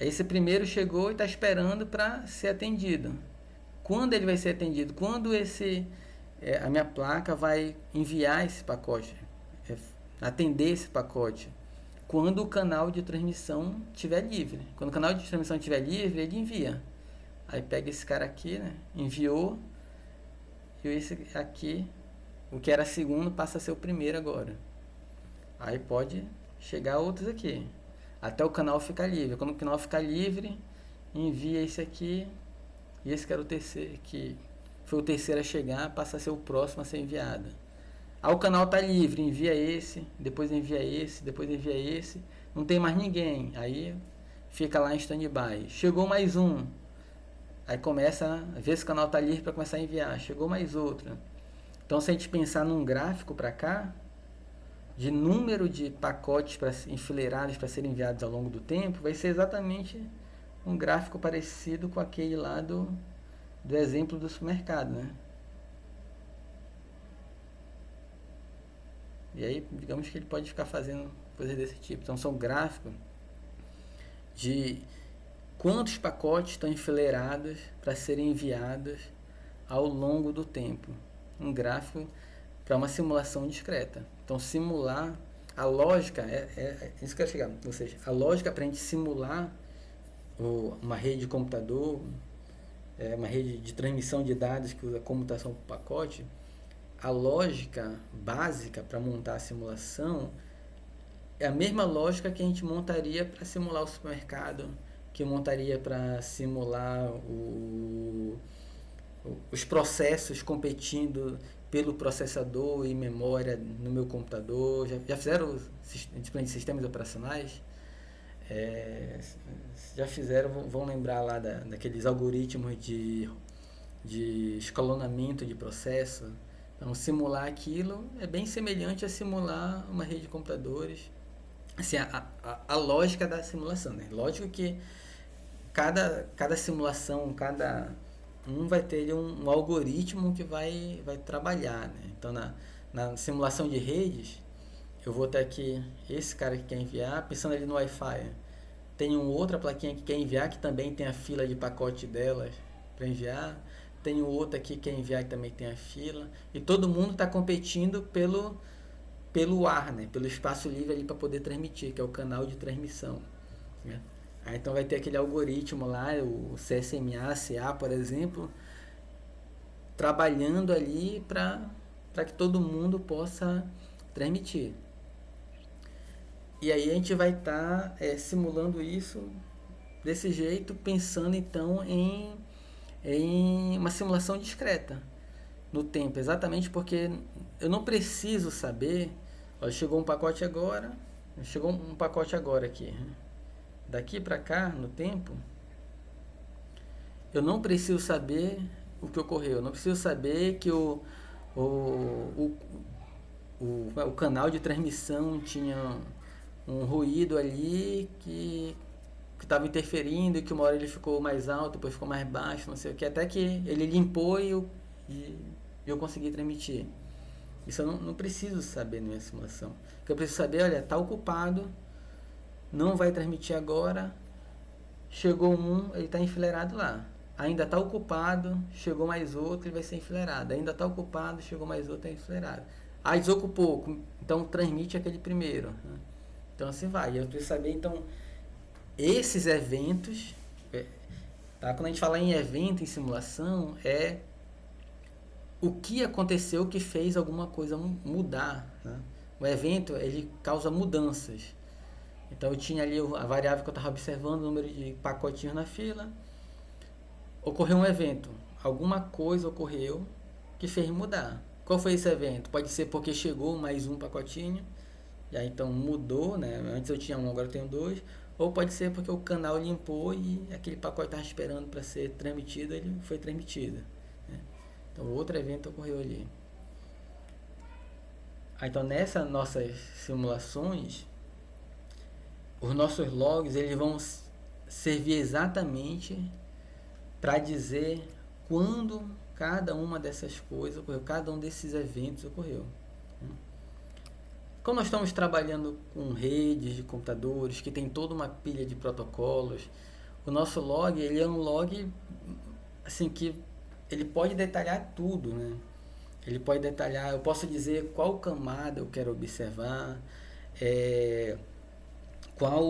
S2: Aí esse primeiro chegou e está esperando para ser atendido. Quando ele vai ser atendido? Quando a minha placa vai enviar esse pacote, atender esse pacote. Quando o canal de transmissão estiver livre. Quando o canal de transmissão estiver livre, ele envia. Aí pega esse cara aqui, né? Enviou. E esse aqui, o que era segundo, passa a ser o primeiro agora. Aí pode chegar outros aqui. Até o canal ficar livre. Quando o canal ficar livre, envia esse aqui. E esse que era o terceiro, que foi o terceiro a chegar, passa a ser o próximo a ser enviado. Aí o canal está livre, envia esse, depois envia esse, depois envia esse. Não tem mais ninguém. Aí fica lá em stand-by. Chegou mais um. Aí começa a ver se o canal está livre para começar a enviar. Chegou mais outro. Então se a gente pensar num gráfico para cá, de número de pacotes enfileirados para serem enviados ao longo do tempo, vai ser exatamente um gráfico parecido com aquele lá do exemplo do supermercado, né? E aí, digamos que ele pode ficar fazendo coisas desse tipo. Então, são gráficos de quantos pacotes estão enfileirados para serem enviados ao longo do tempo. Um gráfico para uma simulação discreta. Então, simular a lógica, é isso que eu quero chegar. Ou seja, a lógica para a gente simular uma rede de computador, uma rede de transmissão de dados que usa comutação por pacote, a lógica básica para montar a simulação é a mesma lógica que a gente montaria para simular o supermercado, que montaria para simular os processos competindo pelo processador e memória no meu computador. Já fizeram disciplina de sistemas operacionais? Já fizeram, vão lembrar lá daqueles algoritmos de escalonamento de processo. Então, simular aquilo é bem semelhante a simular uma rede de computadores. Assim, a lógica da simulação, né? Lógico que cada simulação, cada um vai ter um algoritmo que vai trabalhar, né? Então, na simulação de redes, eu vou ter aqui esse cara que quer enviar, pensando ali no Wi-Fi. Tem outra plaquinha que quer enviar, que também tem a fila de pacote delas para enviar. Tem outra aqui que quer enviar, que também tem a fila. E todo mundo está competindo pelo ar, né? Pelo espaço livre ali para poder transmitir, que é o canal de transmissão, né? Aí, então vai ter aquele algoritmo lá, o CSMA, CA, por exemplo, trabalhando ali para que todo mundo possa transmitir. E aí a gente vai estar simulando isso desse jeito, pensando então em uma simulação discreta no tempo, exatamente porque eu não preciso saber, ó, chegou um pacote agora aqui, daqui para cá no tempo, eu não preciso saber o que ocorreu, eu não preciso saber que o canal de transmissão tinha um ruído ali que estava interferindo, e que uma hora ele ficou mais alto, depois ficou mais baixo, não sei o que, até que ele limpou e eu consegui transmitir. Isso eu não preciso saber na minha simulação. O que eu preciso saber, olha, está ocupado, não vai transmitir agora, chegou um, ele está enfileirado lá. Ainda está ocupado, chegou mais outro, ele vai ser enfileirado. Ainda está ocupado, chegou mais outro, é enfileirado. Aí desocupou, então transmite aquele primeiro, né? Então assim vai. Eu preciso saber, então, esses eventos, tá? Quando a gente fala em evento, em simulação, é o que aconteceu que fez alguma coisa mudar, né? O evento, ele causa mudanças. Então eu tinha ali a variável que eu estava observando, o número de pacotinhos na fila. Ocorreu um evento, alguma coisa ocorreu que fez mudar. Qual foi esse evento? Pode ser porque chegou mais um pacotinho, e aí então mudou, né? Antes eu tinha um, agora eu tenho dois. Ou pode ser porque o canal limpou e aquele pacote estava esperando para ser transmitido, ele foi transmitido, né? Então outro evento ocorreu ali. Então nessas nossas simulações, os nossos logs eles vão servir exatamente para dizer quando cada uma dessas coisas ocorreu, cada um desses eventos ocorreu. Como nós estamos trabalhando com redes de computadores, que tem toda uma pilha de protocolos, o nosso log ele é um log assim, que ele pode detalhar tudo, né? Ele pode detalhar, eu posso dizer qual camada eu quero observar, qual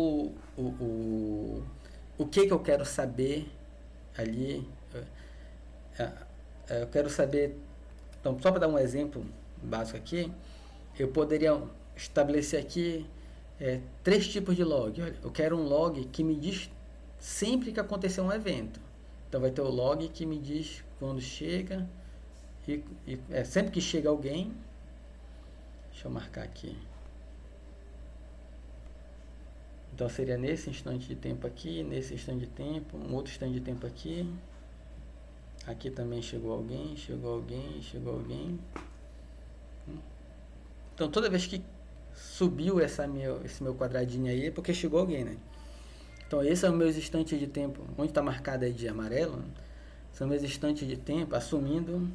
S2: o que eu quero saber ali. Eu quero saber, então só para dar um exemplo básico aqui, eu poderia estabelecer aqui 3 tipos de log. Olha, eu quero um log que me diz sempre que aconteceu um evento. Então vai ter o log que me diz quando chega e sempre que chega alguém. Deixa eu marcar aqui. Então seria nesse instante de tempo aqui, nesse instante de tempo, um outro instante de tempo aqui. Aqui também chegou alguém, chegou alguém, chegou alguém. Então toda vez que subiu esse meu quadradinho aí é porque chegou alguém, né? Então esse é o meu instante de tempo, onde está marcado aí de amarelo, né? São meus instantes de tempo, assumindo,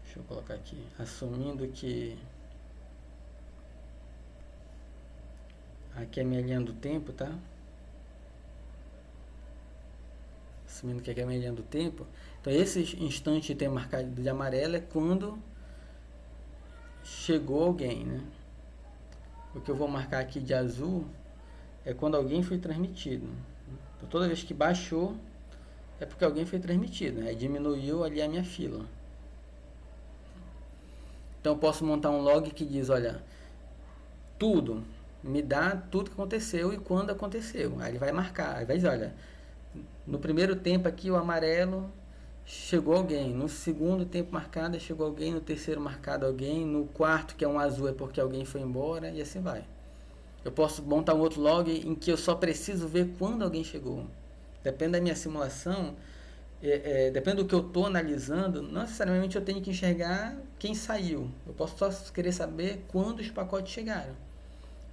S2: deixa eu colocar aqui, assumindo que aqui é a minha linha do tempo, tá? Assumindo que aqui é a minha linha do tempo. Então esse instante de tempo marcado de amarelo é quando chegou alguém, né? O que eu vou marcar aqui de azul é quando alguém foi transmitido. Então, toda vez que baixou é porque alguém foi transmitido, né? Diminuiu ali a minha fila. Então eu posso montar um log que diz, olha, tudo, me dá tudo que aconteceu e quando aconteceu. Aí ele vai marcar, aí vai dizer, olha, no primeiro tempo aqui o amarelo chegou alguém, no segundo tempo marcado chegou alguém, no terceiro marcado alguém, no quarto que é um azul é porque alguém foi embora e assim vai. Eu posso montar um outro log em que eu só preciso ver quando alguém chegou. Depende da minha simulação, depende do que eu estou analisando, não necessariamente eu tenho que enxergar quem saiu. Eu posso só querer saber quando os pacotes chegaram.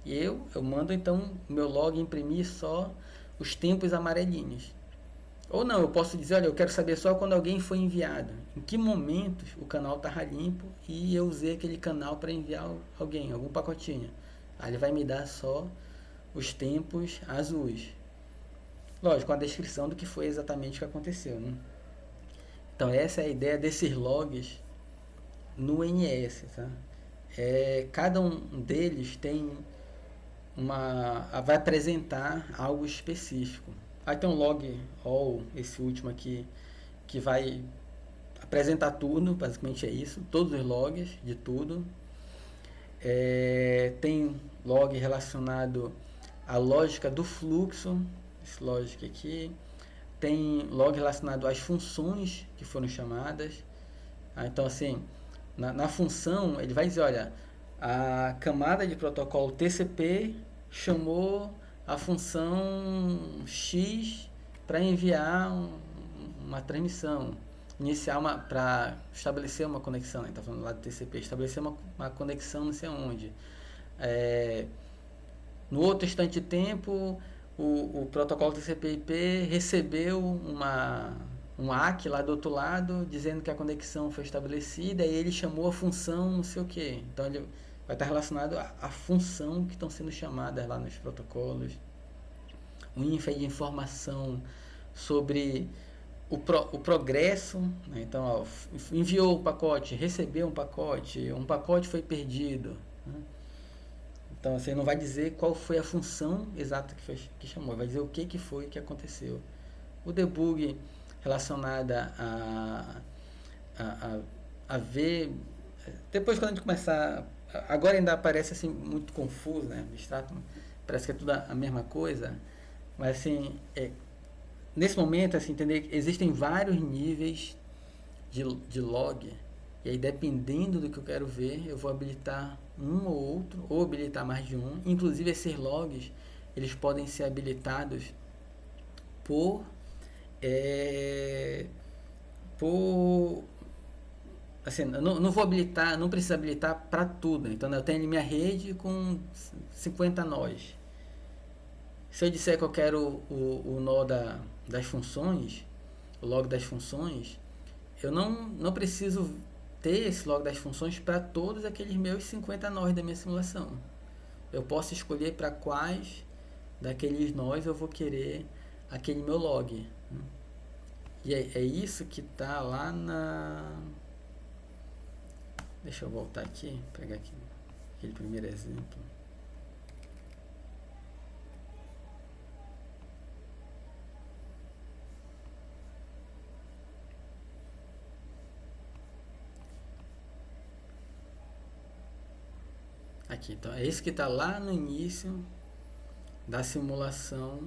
S2: E eu mando então o meu log imprimir só os tempos amarelinhos. Ou não, eu posso dizer, olha, eu quero saber só quando alguém foi enviado. Em que momentos o canal estava limpo e eu usei aquele canal para enviar alguém, algum pacotinho. Aí ele vai me dar só os tempos azuis. Lógico, com a descrição do que foi exatamente o que aconteceu, né? Então essa é a ideia desses logs no NS, tá? Cada um deles tem vai apresentar algo específico. Aí tem um log all, esse último aqui, que vai apresentar tudo, basicamente é isso, todos os logs de tudo. Tem log relacionado à lógica do fluxo, esse lógico aqui. Tem log relacionado às funções que foram chamadas. Então assim, na função ele vai dizer, olha, a camada de protocolo TCP chamou a função X para enviar uma transmissão, iniciar para estabelecer uma conexão, está falando lá do TCP, estabelecer uma conexão não sei onde. No outro instante de tempo, o protocolo TCP/IP recebeu um ACK lá do outro lado, dizendo que a conexão foi estabelecida, e ele chamou a função não sei o que. Então ele vai estar relacionado à função que estão sendo chamadas lá nos protocolos. Um índice de informação sobre o progresso, né? Então, ó, enviou um pacote, recebeu um pacote foi perdido, né? Então, você não vai dizer qual foi a função exata que chamou, vai dizer o que foi que aconteceu. O debug relacionada a ver, depois quando a gente começar, agora ainda parece assim muito confuso, né? Abstrato, parece que é tudo a mesma coisa, mas assim, nesse momento, assim, entender que existem vários níveis de log E aí, dependendo do que eu quero ver, eu vou habilitar um ou outro, ou habilitar mais de um. Inclusive, esses logs, eles podem ser habilitados por, é, por assim, eu não vou habilitar, não preciso habilitar para tudo. Então, eu tenho minha rede com 50 nós. Se eu disser que eu quero o nó das funções, o log das funções, eu não preciso ter esse log das funções para todos aqueles meus 50 nós da minha simulação. Eu posso escolher para quais daqueles nós eu vou querer aquele meu log. E é isso que está lá na... Deixa eu voltar aqui, pegar aqui aquele primeiro exemplo. Aqui, então é esse que está lá no início da simulação,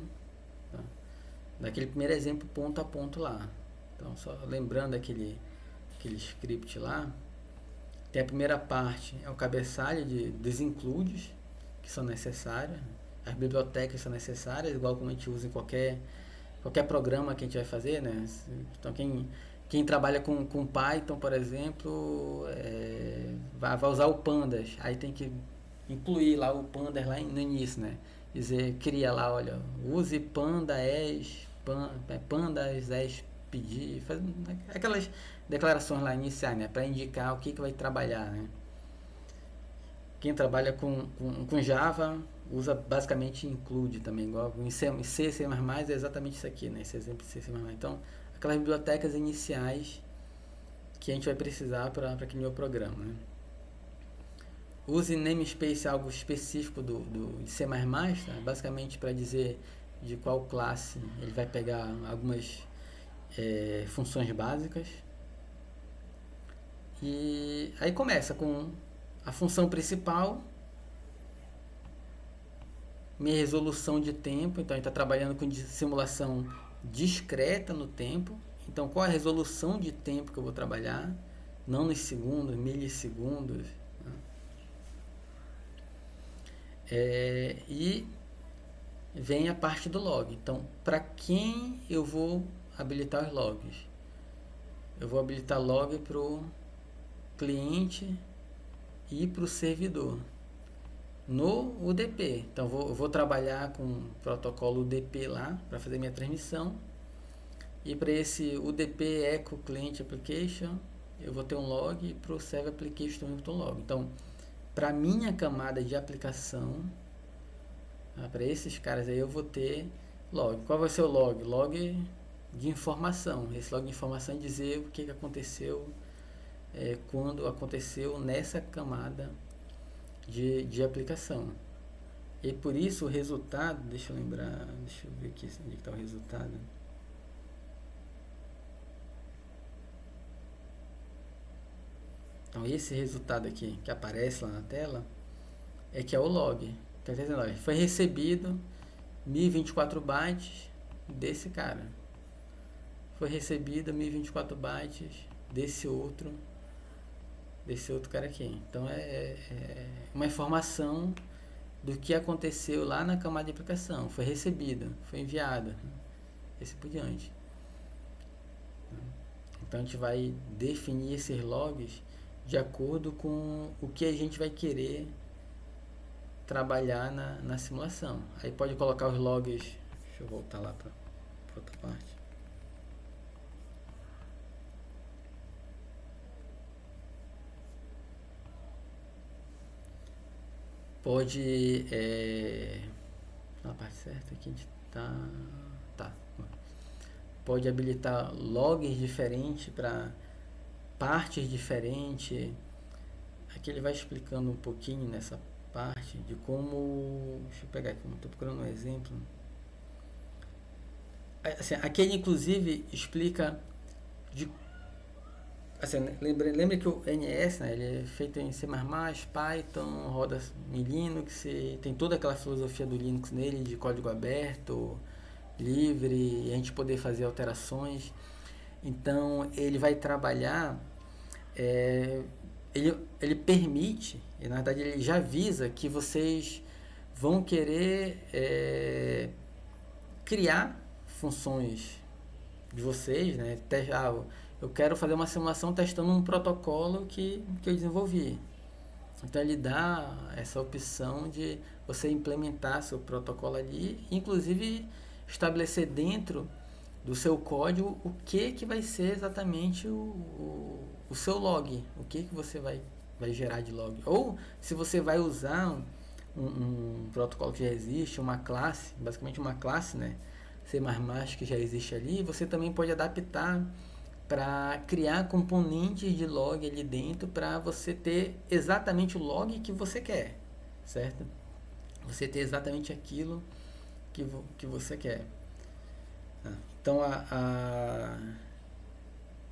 S2: tá? Daquele primeiro exemplo ponto a ponto lá. Então, só lembrando aquele script lá, tem a primeira parte, é o cabeçalho dos includes, que são necessários, as bibliotecas são necessárias, igual como a gente usa em qualquer programa que a gente vai fazer, né? Então, quem trabalha com Python, por exemplo, vai usar o pandas, aí tem que incluir lá o pandas lá no início, né? Dizer, cria lá, olha, use pandas as pedir, faz aquelas declarações lá iniciais, né? Para indicar o que vai trabalhar, né? Quem trabalha com Java usa basicamente include também, igual em C, C++ é exatamente isso aqui, né? Esse exemplo de C++. Então, aquelas bibliotecas iniciais que a gente vai precisar para aquele meu programa, né? Use namespace, algo específico de C++, tá? Basicamente para dizer de qual classe ele vai pegar algumas funções básicas. E aí começa com a função principal, minha resolução de tempo. Então a gente está trabalhando com simulação discreta no tempo. Então qual é a resolução de tempo que eu vou trabalhar? Não nos segundos, milissegundos. E vem a parte do log. Então, para quem eu vou habilitar os logs? Eu vou habilitar log para o cliente e para o servidor no UDP. Então, eu vou trabalhar com o protocolo UDP lá para fazer minha transmissão. E para esse UDP Echo Client Application, eu vou ter um log, e para o Server Application também vou ter um log. Então, para minha camada de aplicação, para esses caras aí eu vou ter log. Qual vai ser o log? Log de informação. Esse log de informação é dizer o que aconteceu quando aconteceu nessa camada de aplicação. E por isso o resultado, deixa eu ver aqui onde está o resultado. Então esse resultado aqui que aparece lá na tela é que é o log. Tá dizendo, olha, foi recebido 1024 bytes desse cara. Foi recebido 1024 bytes desse outro cara aqui. Então é uma informação do que aconteceu lá na camada de aplicação. Foi recebida, foi enviada, esse por diante. Então a gente vai definir esses logs de acordo com o que a gente vai querer trabalhar na simulação. Aí pode colocar os logs. Deixa eu voltar lá para outra parte. Pode na parte certa aqui tá. Pode habilitar logs diferentes para partes diferentes. Aqui ele vai explicando um pouquinho nessa parte de como... Deixa eu pegar aqui, estou procurando um exemplo. Assim, aqui ele inclusive explica de... Assim, lembra que o NS, né, ele é feito em C++, Python, roda em Linux, tem toda aquela filosofia do Linux nele, de código aberto, livre, e a gente poder fazer alterações. Então ele vai trabalhar ele permite, e na verdade ele já avisa que vocês vão querer criar funções de vocês, né? Eu quero fazer uma simulação testando um protocolo que eu desenvolvi. Então ele dá essa opção de você implementar seu protocolo ali, inclusive estabelecer dentro do seu código o que vai ser exatamente o seu log, o que você vai gerar de log. Ou se você vai usar um protocolo que já existe, uma classe, basicamente uma classe, né? C++ que já existe ali, você também pode adaptar para criar componentes de log ali dentro para você ter exatamente o log que você quer, certo? Você ter exatamente aquilo que você quer. Então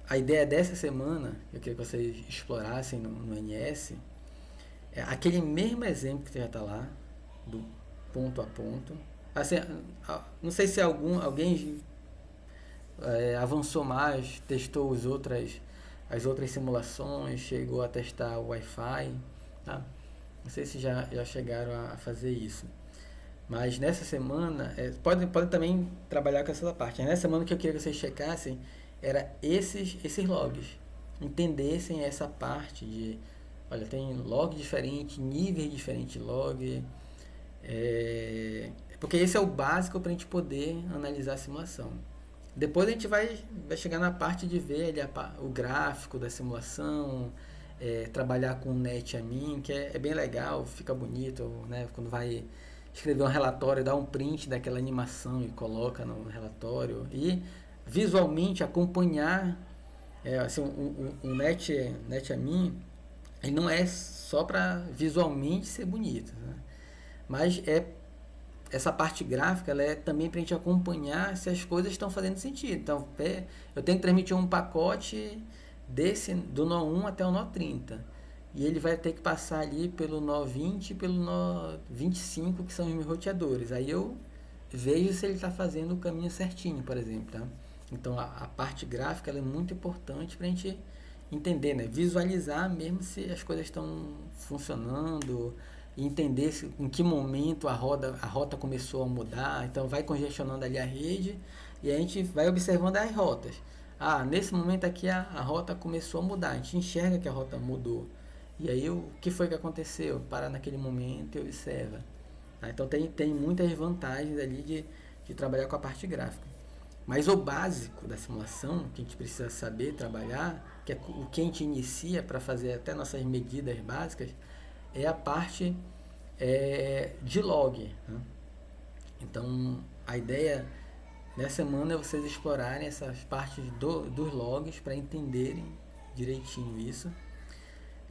S2: a ideia dessa semana, eu queria que vocês explorassem no NS, é aquele mesmo exemplo que já está lá, do ponto a ponto. Assim, não sei se alguém avançou mais, testou as outras simulações, chegou a testar o Wi-Fi, tá? Não sei se já chegaram a fazer isso. Mas nessa semana, pode também trabalhar com essa parte. Nessa semana que eu queria que vocês checassem era esses logs. Entendessem essa parte de, olha, tem log diferente, níveis diferentes de log. Porque esse é o básico para a gente poder analisar a simulação. Depois a gente vai chegar na parte de ver o gráfico da simulação, trabalhar com o NetAmin, que é bem legal, fica bonito, né? Quando vai escrever um relatório, dá um print daquela animação e coloca no relatório. E visualmente acompanhar assim, o NetAmin, ele não é só para visualmente ser bonito, né? Mas essa parte gráfica ela é também para a gente acompanhar se as coisas estão fazendo sentido. Então, eu tenho que transmitir um pacote do nó 1 até o nó 30. E ele vai ter que passar ali pelo nó 20 e pelo nó 25, que são os meus roteadores. Aí eu vejo se ele está fazendo o caminho certinho, por exemplo. Tá? Então, a parte gráfica ela é muito importante para a gente entender, né? Visualizar mesmo se as coisas estão funcionando, e entender em que momento a rota começou a mudar. Então vai congestionando ali a rede e a gente vai observando as rotas. Nesse momento aqui a rota começou a mudar, a gente enxerga que a rota mudou. E aí o que foi que aconteceu? Para naquele momento e observa. Então tem muitas vantagens ali de trabalhar com a parte gráfica. Mas o básico da simulação, que a gente precisa saber trabalhar, que é o que a gente inicia para fazer até nossas medidas básicas, é a parte de log. Né? Então, a ideia nessa semana é vocês explorarem essas partes dos logs para entenderem direitinho isso.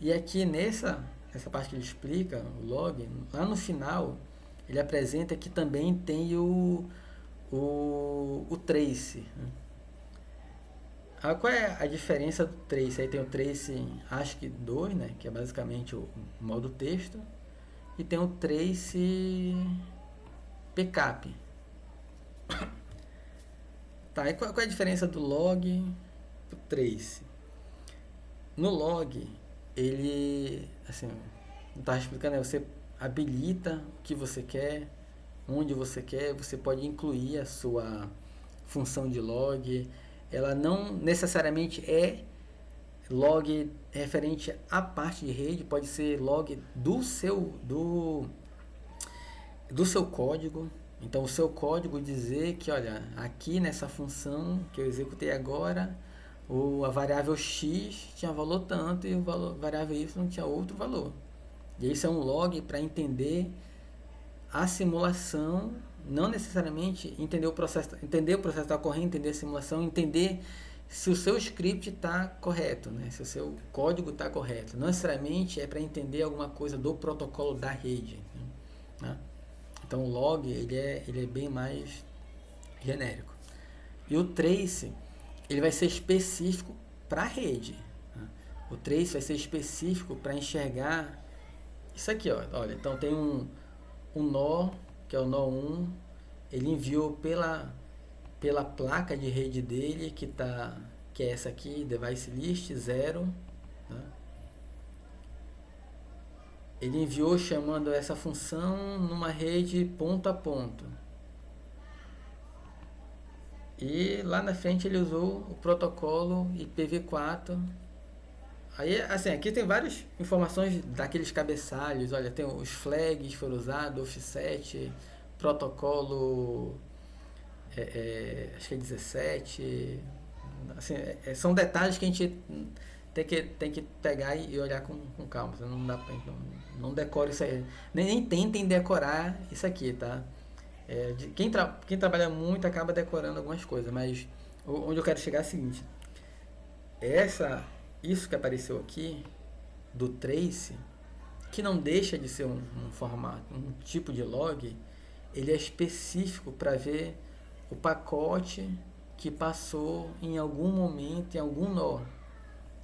S2: E aqui nessa parte que ele explica, o log, lá no final, ele apresenta que também tem o trace. Né? Qual é a diferença do trace? Aí tem o trace ASCII 2, né, que é basicamente o modo texto, e tem o trace pcap. Tá, e qual é a diferença do log do trace? No log, ele, assim, não estava explicando, você habilita o que você quer, onde você quer, você pode incluir a sua função de log. Ela não necessariamente é log referente à parte de rede, pode ser log do seu código. Então, o seu código dizer que, olha, aqui nessa função que eu executei agora, a variável x tinha valor tanto e a variável y tinha outro valor. E isso é um log para entender a simulação, não necessariamente entender o processo está ocorrendo, entender a simulação, entender se o seu script está correto, né? Se o seu código está correto. Não necessariamente é para entender alguma coisa do protocolo da rede. Né? Então o log ele é bem mais genérico. E o trace ele vai ser específico para a rede. Né? O trace vai ser específico para enxergar isso aqui. Olha, então tem um nó, que é o nó 1, ele enviou pela placa de rede dele, que é essa aqui, device list 0, ele enviou chamando essa função numa rede ponto a ponto. E lá na frente ele usou o protocolo IPv4. Aí, assim, aqui tem várias informações daqueles cabeçalhos. Olha, tem os flags foram usados, offset, protocolo, acho que é 17. Assim, são detalhes que a gente tem que pegar e olhar com calma. Não dá pra, não decore isso aí. Nem tentem decorar isso aqui, tá? Quem trabalha muito acaba decorando algumas coisas, mas onde eu quero chegar é o seguinte: isso que apareceu aqui do trace, que não deixa de ser um formato, um tipo de log, ele é específico para ver o pacote que passou em algum momento, em algum nó.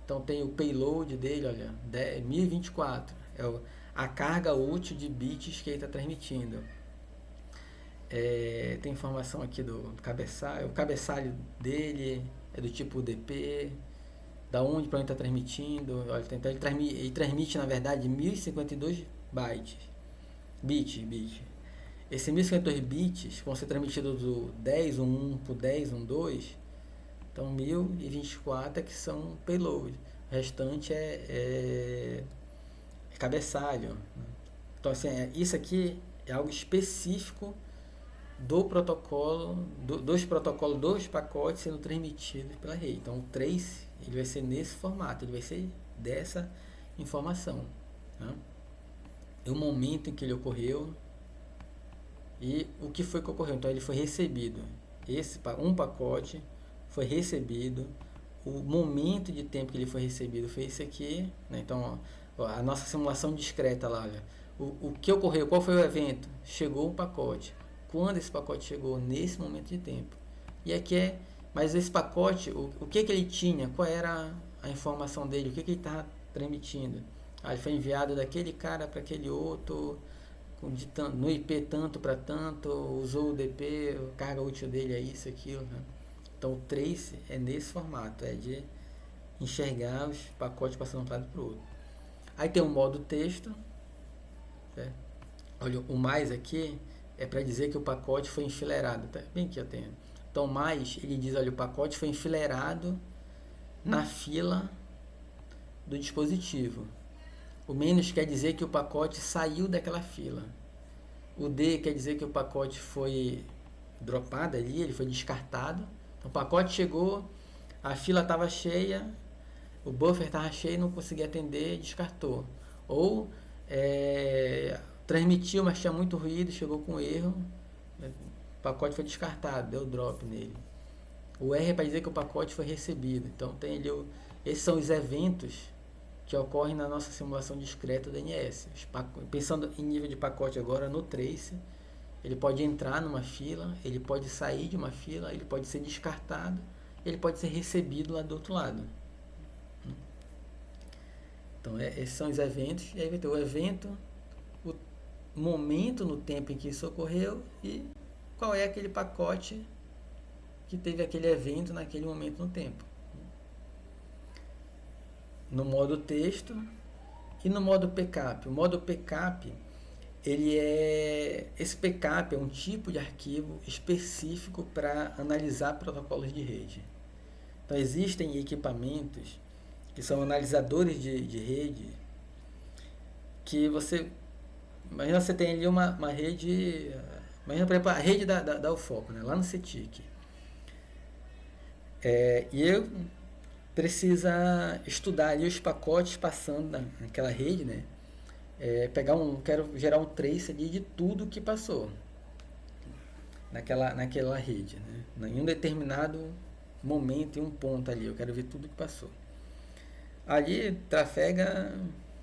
S2: Então tem o payload dele, olha, 1024, a carga útil de bits que ele está transmitindo. Tem informação aqui do cabeçalho, o cabeçalho dele é do tipo UDP, da onde para onde está transmitindo. Olha, então ele transmite na verdade 1052 bits. Esses 1052 bits vão ser transmitidos do 10.1 para o 10.1.2. Então 1024 é que são payload. O restante é cabeçalho. Então assim, isso aqui é algo específico do protocolo, dos protocolos, dos pacotes sendo transmitidos pela rede. Então o trace ele vai ser nesse formato, ele vai ser dessa informação, né? O momento em que ele ocorreu e o que foi que ocorreu. Então ele foi recebido, um pacote foi recebido, o momento de tempo que ele foi recebido foi esse aqui, né? Então a nossa simulação discreta lá, olha, o que ocorreu, qual foi o evento? Chegou um pacote. Quando esse pacote chegou nesse momento de tempo. E aqui mas esse pacote, o que ele tinha, qual era a informação dele, o que ele estava transmitindo. Ele foi enviado daquele cara para aquele outro, no IP tanto para tanto, usou o DP, a carga útil dele é isso, aquilo, né? Então o trace é nesse formato, é de enxergar os pacotes passando de um lado para o outro. Aí tem o modo texto, certo? Olha, o mais aqui é para dizer que o pacote foi enfileirado, tá? Bem aqui eu tenho. Então, mais, ele diz, olha, o pacote foi enfileirado na fila do dispositivo. O menos quer dizer que o pacote saiu daquela fila. O D quer dizer que o pacote foi dropado ali, ele foi descartado. Então, o pacote chegou, a fila estava cheia, o buffer estava cheio, não conseguia atender, descartou. Ou transmitiu, mas tinha muito ruído, chegou com erro, o pacote foi descartado, deu drop nele. O R é para dizer que o pacote foi recebido. Então tem ali esses são os eventos que ocorrem na nossa simulação discreta do NS. Pensando em nível de pacote agora no trace, ele pode entrar numa fila, ele pode sair de uma fila, ele pode ser descartado, ele pode ser recebido lá do outro lado. Então esses são os eventos, e aí vai ter o evento, o momento no tempo em que isso ocorreu e qual é aquele pacote que teve aquele evento naquele momento no tempo. No modo texto e no modo PCAP. O modo PCAP, esse PCAP é um tipo de arquivo específico para analisar protocolos de rede. Então existem equipamentos que são analisadores de rede que imagina você tem ali uma rede, imagina por exemplo a rede da UFOP, né, lá no CETIC. E eu precisa estudar ali os pacotes passando naquela rede, né? Quero gerar um trace ali de tudo que passou naquela rede, né? Em um determinado momento, em um ponto ali, eu quero ver tudo que passou. Ali trafega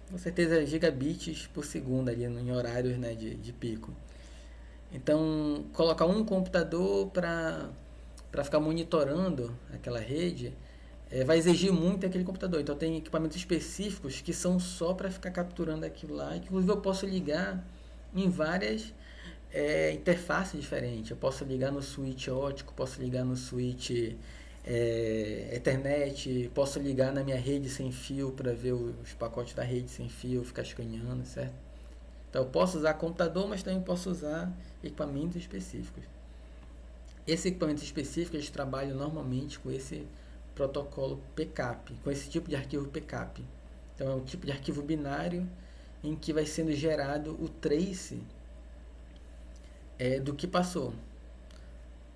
S2: com certeza gigabits por segundo ali em horários, né, de pico. Então colocar um computador para ficar monitorando aquela rede vai exigir muito aquele computador. Então tem equipamentos específicos que são só para ficar capturando aquilo lá. Inclusive eu posso ligar em várias interfaces diferentes. Eu posso ligar no switch ótico, posso ligar no switch Ethernet, posso ligar na minha rede sem fio para ver os pacotes da rede sem fio, ficar escaneando, certo? Então eu posso usar computador, mas também posso usar equipamentos específicos. Esses equipamentos específicos eles trabalham normalmente com esse protocolo PCAP, com esse tipo de arquivo PCAP. Então é um tipo de arquivo binário em que vai sendo gerado o trace do que passou.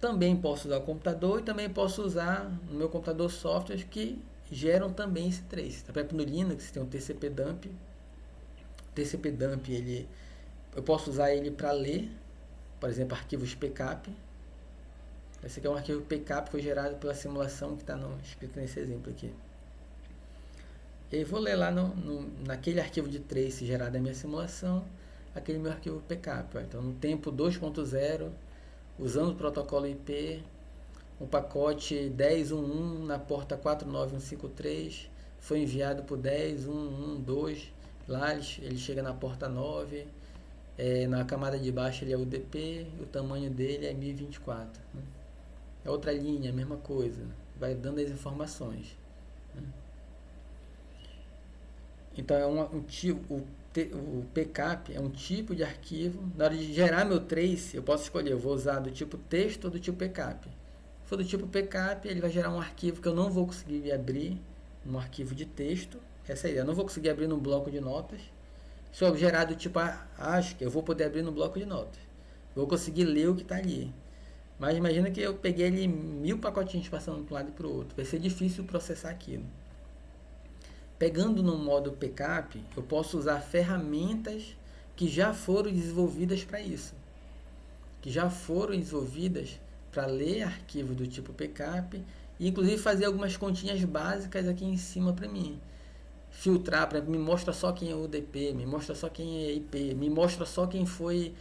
S2: Também posso usar o computador e também posso usar no meu computador softwares que geram também esse trace. Por exemplo, no Linux tem o TCP-dump. O TCP-dump eu posso usar ele para ler, por exemplo, arquivos PCAP. Esse aqui é um arquivo PCAP que foi gerado pela simulação que está escrito nesse exemplo aqui. E aí vou ler lá naquele arquivo de trace gerado na minha simulação, aquele meu arquivo PCAP. Ó. Então, no tempo 2.0, usando o protocolo IP, o pacote 10.1.1 na porta 49153 foi enviado por 10.1.1.2. Lá ele chega na porta 9. Na camada de baixo ele é UDP, o tamanho dele é 1024. Né? É outra linha, a mesma coisa. Vai dando as informações. Né? Então é o PCAP é um tipo de arquivo. Na hora de gerar meu trace, eu posso escolher, eu vou usar do tipo texto ou do tipo PCAP. Se for do tipo PCAP, ele vai gerar um arquivo que eu não vou conseguir abrir no arquivo de texto. Essa é a ideia. Eu não vou conseguir abrir no bloco de notas. Se eu gerar do tipo ASCII, eu vou poder abrir no bloco de notas. Vou conseguir ler o que está ali. Mas imagina que eu peguei ali 1000 pacotinhos passando para um lado e para o outro. Vai ser difícil processar aquilo. Pegando no modo PCAP, eu posso usar ferramentas que já foram desenvolvidas para isso. Que já foram desenvolvidas para ler arquivo do tipo PCAP e inclusive fazer algumas continhas básicas aqui em cima para mim. Filtrar, para me mostra só quem é UDP, me mostra só quem é IP, me mostra só quem foi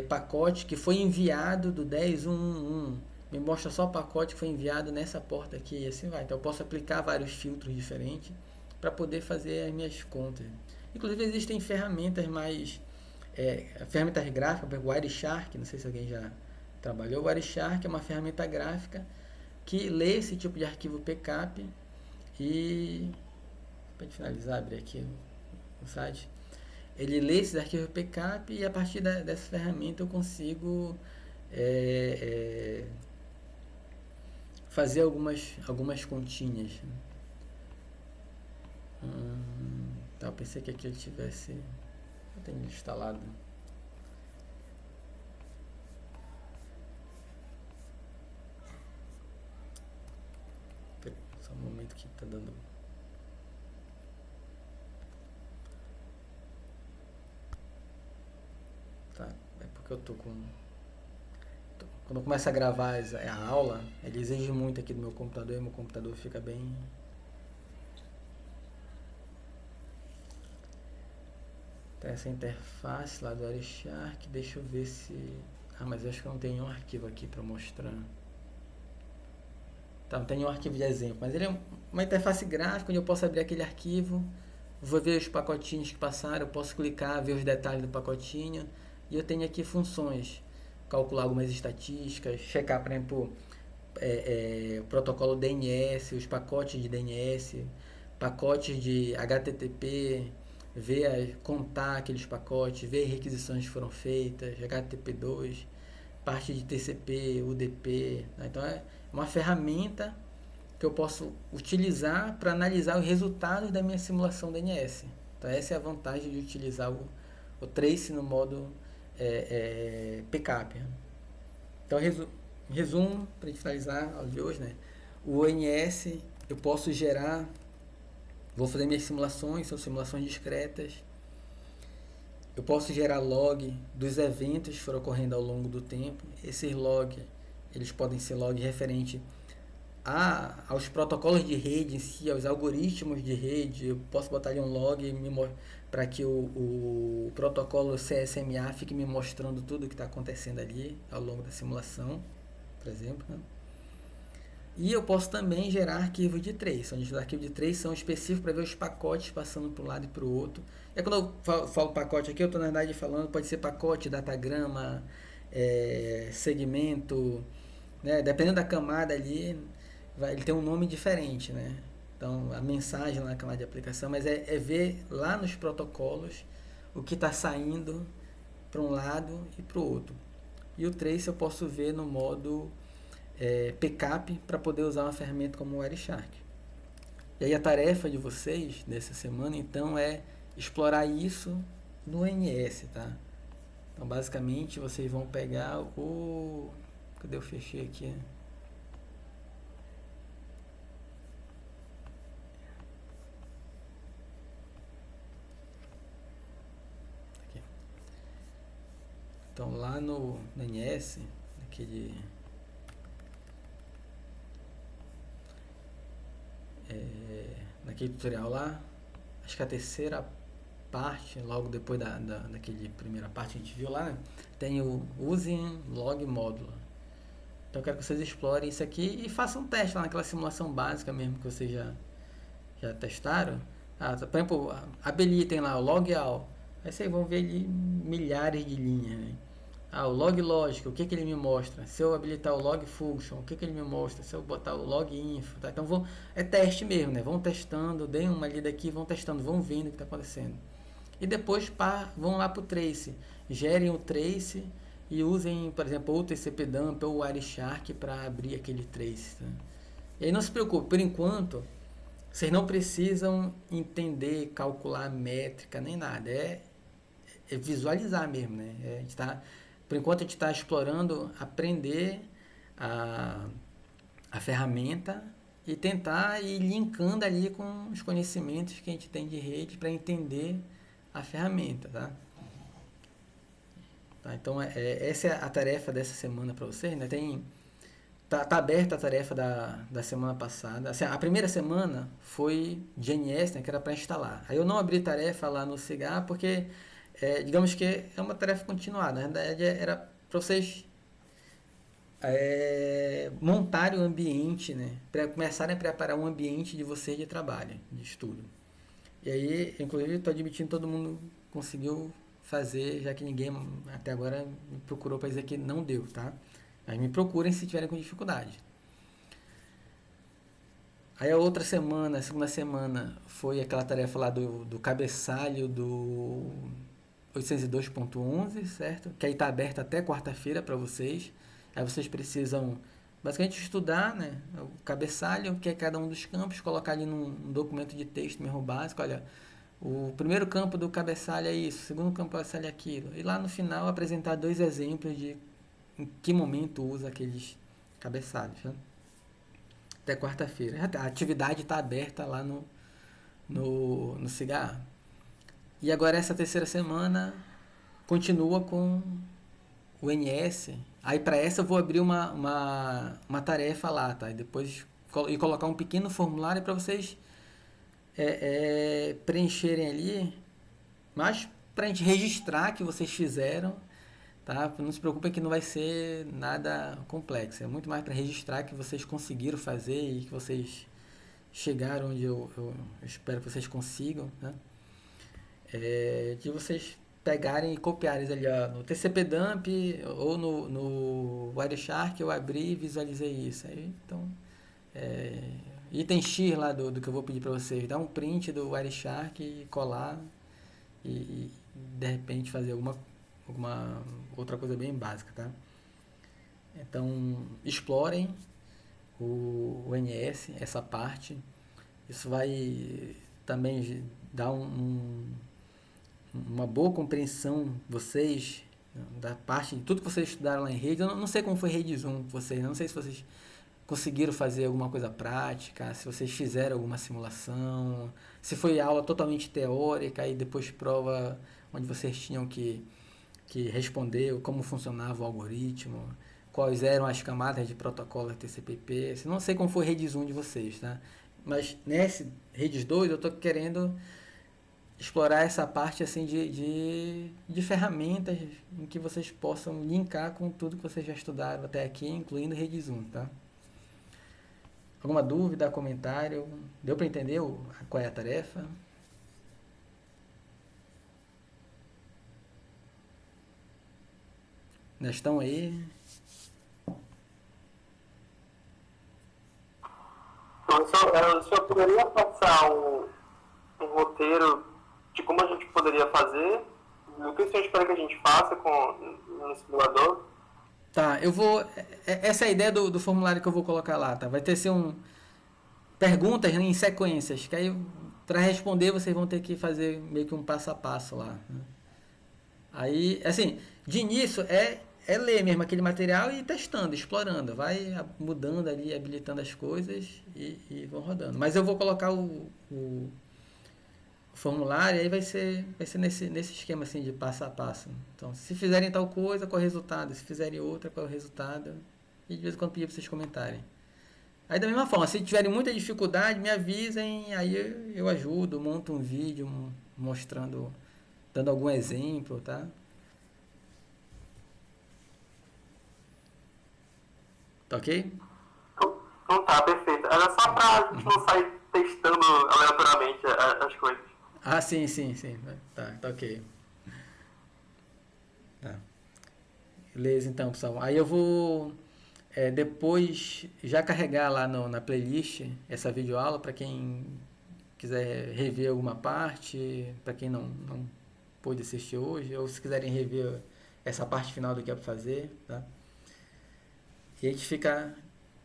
S2: pacote que foi enviado do 10.1.1. Me mostra só o pacote que foi enviado nessa porta aqui e assim vai. Então eu posso aplicar vários filtros diferentes para poder fazer as minhas contas. Inclusive existem ferramentas ferramentas gráficas, o Wireshark, não sei se alguém já trabalhou. O Wireshark é uma ferramenta gráfica que lê esse tipo de arquivo PCAP e, para finalizar, abrir aqui o site, ele lê esses arquivos PCAP e a partir dessa ferramenta eu consigo fazer algumas continhas. Tá, eu pensei que aqui ele tivesse... Eu tenho instalado. Só um momento que tá dando... Tá, é porque eu tô com... Quando eu começo a gravar a aula, ele exige muito aqui do meu computador e meu computador fica bem... Então, essa interface lá do Wireshark, deixa eu ver se... mas eu acho que eu não tenho nenhum arquivo aqui para mostrar. Tá, não tem nenhum arquivo de exemplo, mas ele é uma interface gráfica onde eu posso abrir aquele arquivo, vou ver os pacotinhos que passaram, eu posso clicar, ver os detalhes do pacotinho, e eu tenho aqui funções, calcular algumas estatísticas, checar, por exemplo, o protocolo DNS, os pacotes de DNS, pacotes de HTTP, contar aqueles pacotes, ver requisições que foram feitas, HTTP2, parte de TCP, UDP. Né? Então é uma ferramenta que eu posso utilizar para analisar os resultados da minha simulação DNS. Então essa é a vantagem de utilizar o trace no modo PCAP. Então resumo, para a gente finalizar a aula de hoje, né? O ONS eu posso gerar, vou fazer minhas simulações, são simulações discretas. Eu posso gerar log dos eventos que foram ocorrendo ao longo do tempo. Esses logs, eles podem ser log referente aos protocolos de rede em si, aos algoritmos de rede. Eu posso botar ali um log para que o protocolo CSMA fique me mostrando tudo o que está acontecendo ali ao longo da simulação, por exemplo. Né? E eu posso também gerar arquivos de trace, onde os arquivos de trace são específicos para ver os pacotes passando para um lado e para o outro. E quando eu falo pacote aqui, eu estou na verdade falando, pode ser pacote, datagrama, segmento, né? Dependendo da camada ali, ele tem um nome diferente, né? Então, a mensagem lá na camada de aplicação, mas é ver lá nos protocolos o que está saindo para um lado e para o outro. E o trace eu posso ver no modo pcap para poder usar uma ferramenta como o Wireshark. E aí a tarefa de vocês dessa semana então é explorar isso no NS, tá? Então basicamente vocês vão pegar o... Cadê eu fechei aqui? Aqui. Então lá no NS, naquele tutorial lá, acho que a terceira parte, logo depois daquele primeira parte que a gente viu lá, né, tem o using log módulo. Então eu quero que vocês explorem isso aqui e façam um teste lá naquela simulação básica mesmo que vocês já testaram. Por exemplo, habilitem lá o log all. Aí vocês vão ver ali milhares de linhas, né? O log logic, o que ele me mostra? Se eu habilitar o log function, o que ele me mostra? Se eu botar o log info, tá? Então é teste mesmo, né? Vão testando, deem uma lida aqui, vão testando, vão vendo o que está acontecendo. E depois vão lá para o trace, gerem o trace e usem, por exemplo, ou o TCP-dump ou o Wireshark para abrir aquele trace. Tá? E aí não se preocupe, por enquanto, vocês não precisam entender, calcular métrica nem nada, é visualizar mesmo, né? Por enquanto a gente está explorando, aprender a ferramenta e tentar ir linkando ali com os conhecimentos que a gente tem de rede para entender a ferramenta, tá? Então essa é a tarefa dessa semana para vocês, né? Tá aberta a tarefa da semana passada. Assim, a primeira semana foi de NS, né, que era para instalar. Aí eu não abri tarefa lá no Cigar porque digamos que é uma tarefa continuada. Na verdade era para vocês montarem o ambiente, né? Começarem a preparar um ambiente de vocês de trabalho, de estudo. E aí, inclusive, estou admitindo que todo mundo conseguiu fazer, já que ninguém até agora me procurou para dizer que não deu, tá? Mas me procurem se tiverem com dificuldade. Aí a outra semana, a segunda semana, foi aquela tarefa lá do cabeçalho do 802.11, certo? Que aí está aberto até quarta-feira para vocês. Aí vocês precisam basicamente estudar, né, o cabeçalho, que é cada um dos campos, colocar ali num documento de texto mesmo básico, olha, o primeiro campo do cabeçalho é isso, o segundo campo do cabeçalho é aquilo. E lá no final apresentar 2 exemplos de em que momento usa aqueles cabeçalhos. Né? Até quarta-feira. A atividade está aberta lá no Cigar. E agora essa terceira semana continua com o NS. Aí para essa eu vou abrir uma tarefa lá, tá? E depois colocar um pequeno formulário para vocês preencherem ali, mas para a gente registrar que vocês fizeram, tá? Não se preocupem que não vai ser nada complexo, é muito mais para registrar que vocês conseguiram fazer e que vocês chegaram onde eu espero que vocês consigam, né? De vocês pegarem e copiarem ali no TCP-dump ou no Wireshark, eu abri e visualizei isso. Aí, então, item X lá do que eu vou pedir para vocês, dar um print do Wireshark e colar e de repente fazer alguma outra coisa bem básica, tá? Então, explorem o NS, essa parte. Isso vai também dar uma boa compreensão vocês da parte de tudo que vocês estudaram lá em rede. Eu não sei como foi rede Zoom com vocês, não sei se vocês conseguiram fazer alguma coisa prática, se vocês fizeram alguma simulação, se foi aula totalmente teórica e depois prova onde vocês tinham que responder como funcionava o algoritmo, quais eram as camadas de protocolo TCP/IP. Não sei como foi rede Zoom de vocês, tá? Mas nesse redes 2 eu estou querendo explorar essa parte assim de ferramentas em que vocês possam linkar com tudo que vocês já estudaram até aqui, incluindo rede Zoom, tá? Alguma dúvida, comentário? Deu para entender qual é a tarefa? Ainda estão aí?
S3: O senhor poderia passar um roteiro de como a gente poderia fazer o que você espera que a gente faça no simulador?
S2: Tá, eu vou. Essa é a ideia do formulário que eu vou colocar lá, tá? Vai ter ser perguntas em sequências, que aí para responder vocês vão ter que fazer meio que um passo a passo lá, né? Aí, assim, de início é ler mesmo aquele material e ir testando, explorando. Vai mudando ali, habilitando as coisas e vão rodando. Mas eu vou colocar o formulário, aí vai ser nesse esquema assim de passo a passo. Então, se fizerem tal coisa, qual é o resultado? Se fizerem outra, qual é o resultado? E de vez em quando pedir para vocês comentarem. Aí da mesma forma, se tiverem muita dificuldade, me avisem, aí eu ajudo, monto um vídeo mostrando, dando algum exemplo, tá? Tá ok?
S3: Então tá, perfeito. Era só pra gente não sair testando aleatoriamente as coisas.
S2: Ah, sim. Tá ok. Tá. Beleza, então, pessoal. Aí eu vou depois já carregar lá na playlist essa videoaula para quem quiser rever alguma parte, para quem não pôde assistir hoje, ou se quiserem rever essa parte final do que é para fazer, tá? E a gente fica,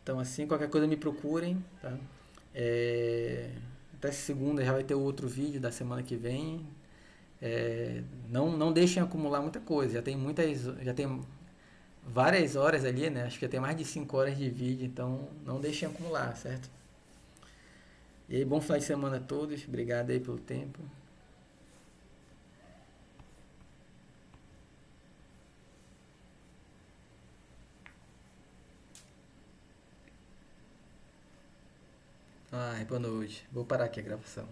S2: então assim, qualquer coisa me procurem, tá? Até segunda já vai ter outro vídeo da semana que vem. Não deixem acumular muita coisa, já tem várias horas ali, né? Acho que já tem mais de 5 horas de vídeo, então não deixem acumular, certo? E aí, bom final de semana a todos, obrigado aí pelo tempo. Ai, boa noite. Vou parar aqui a gravação.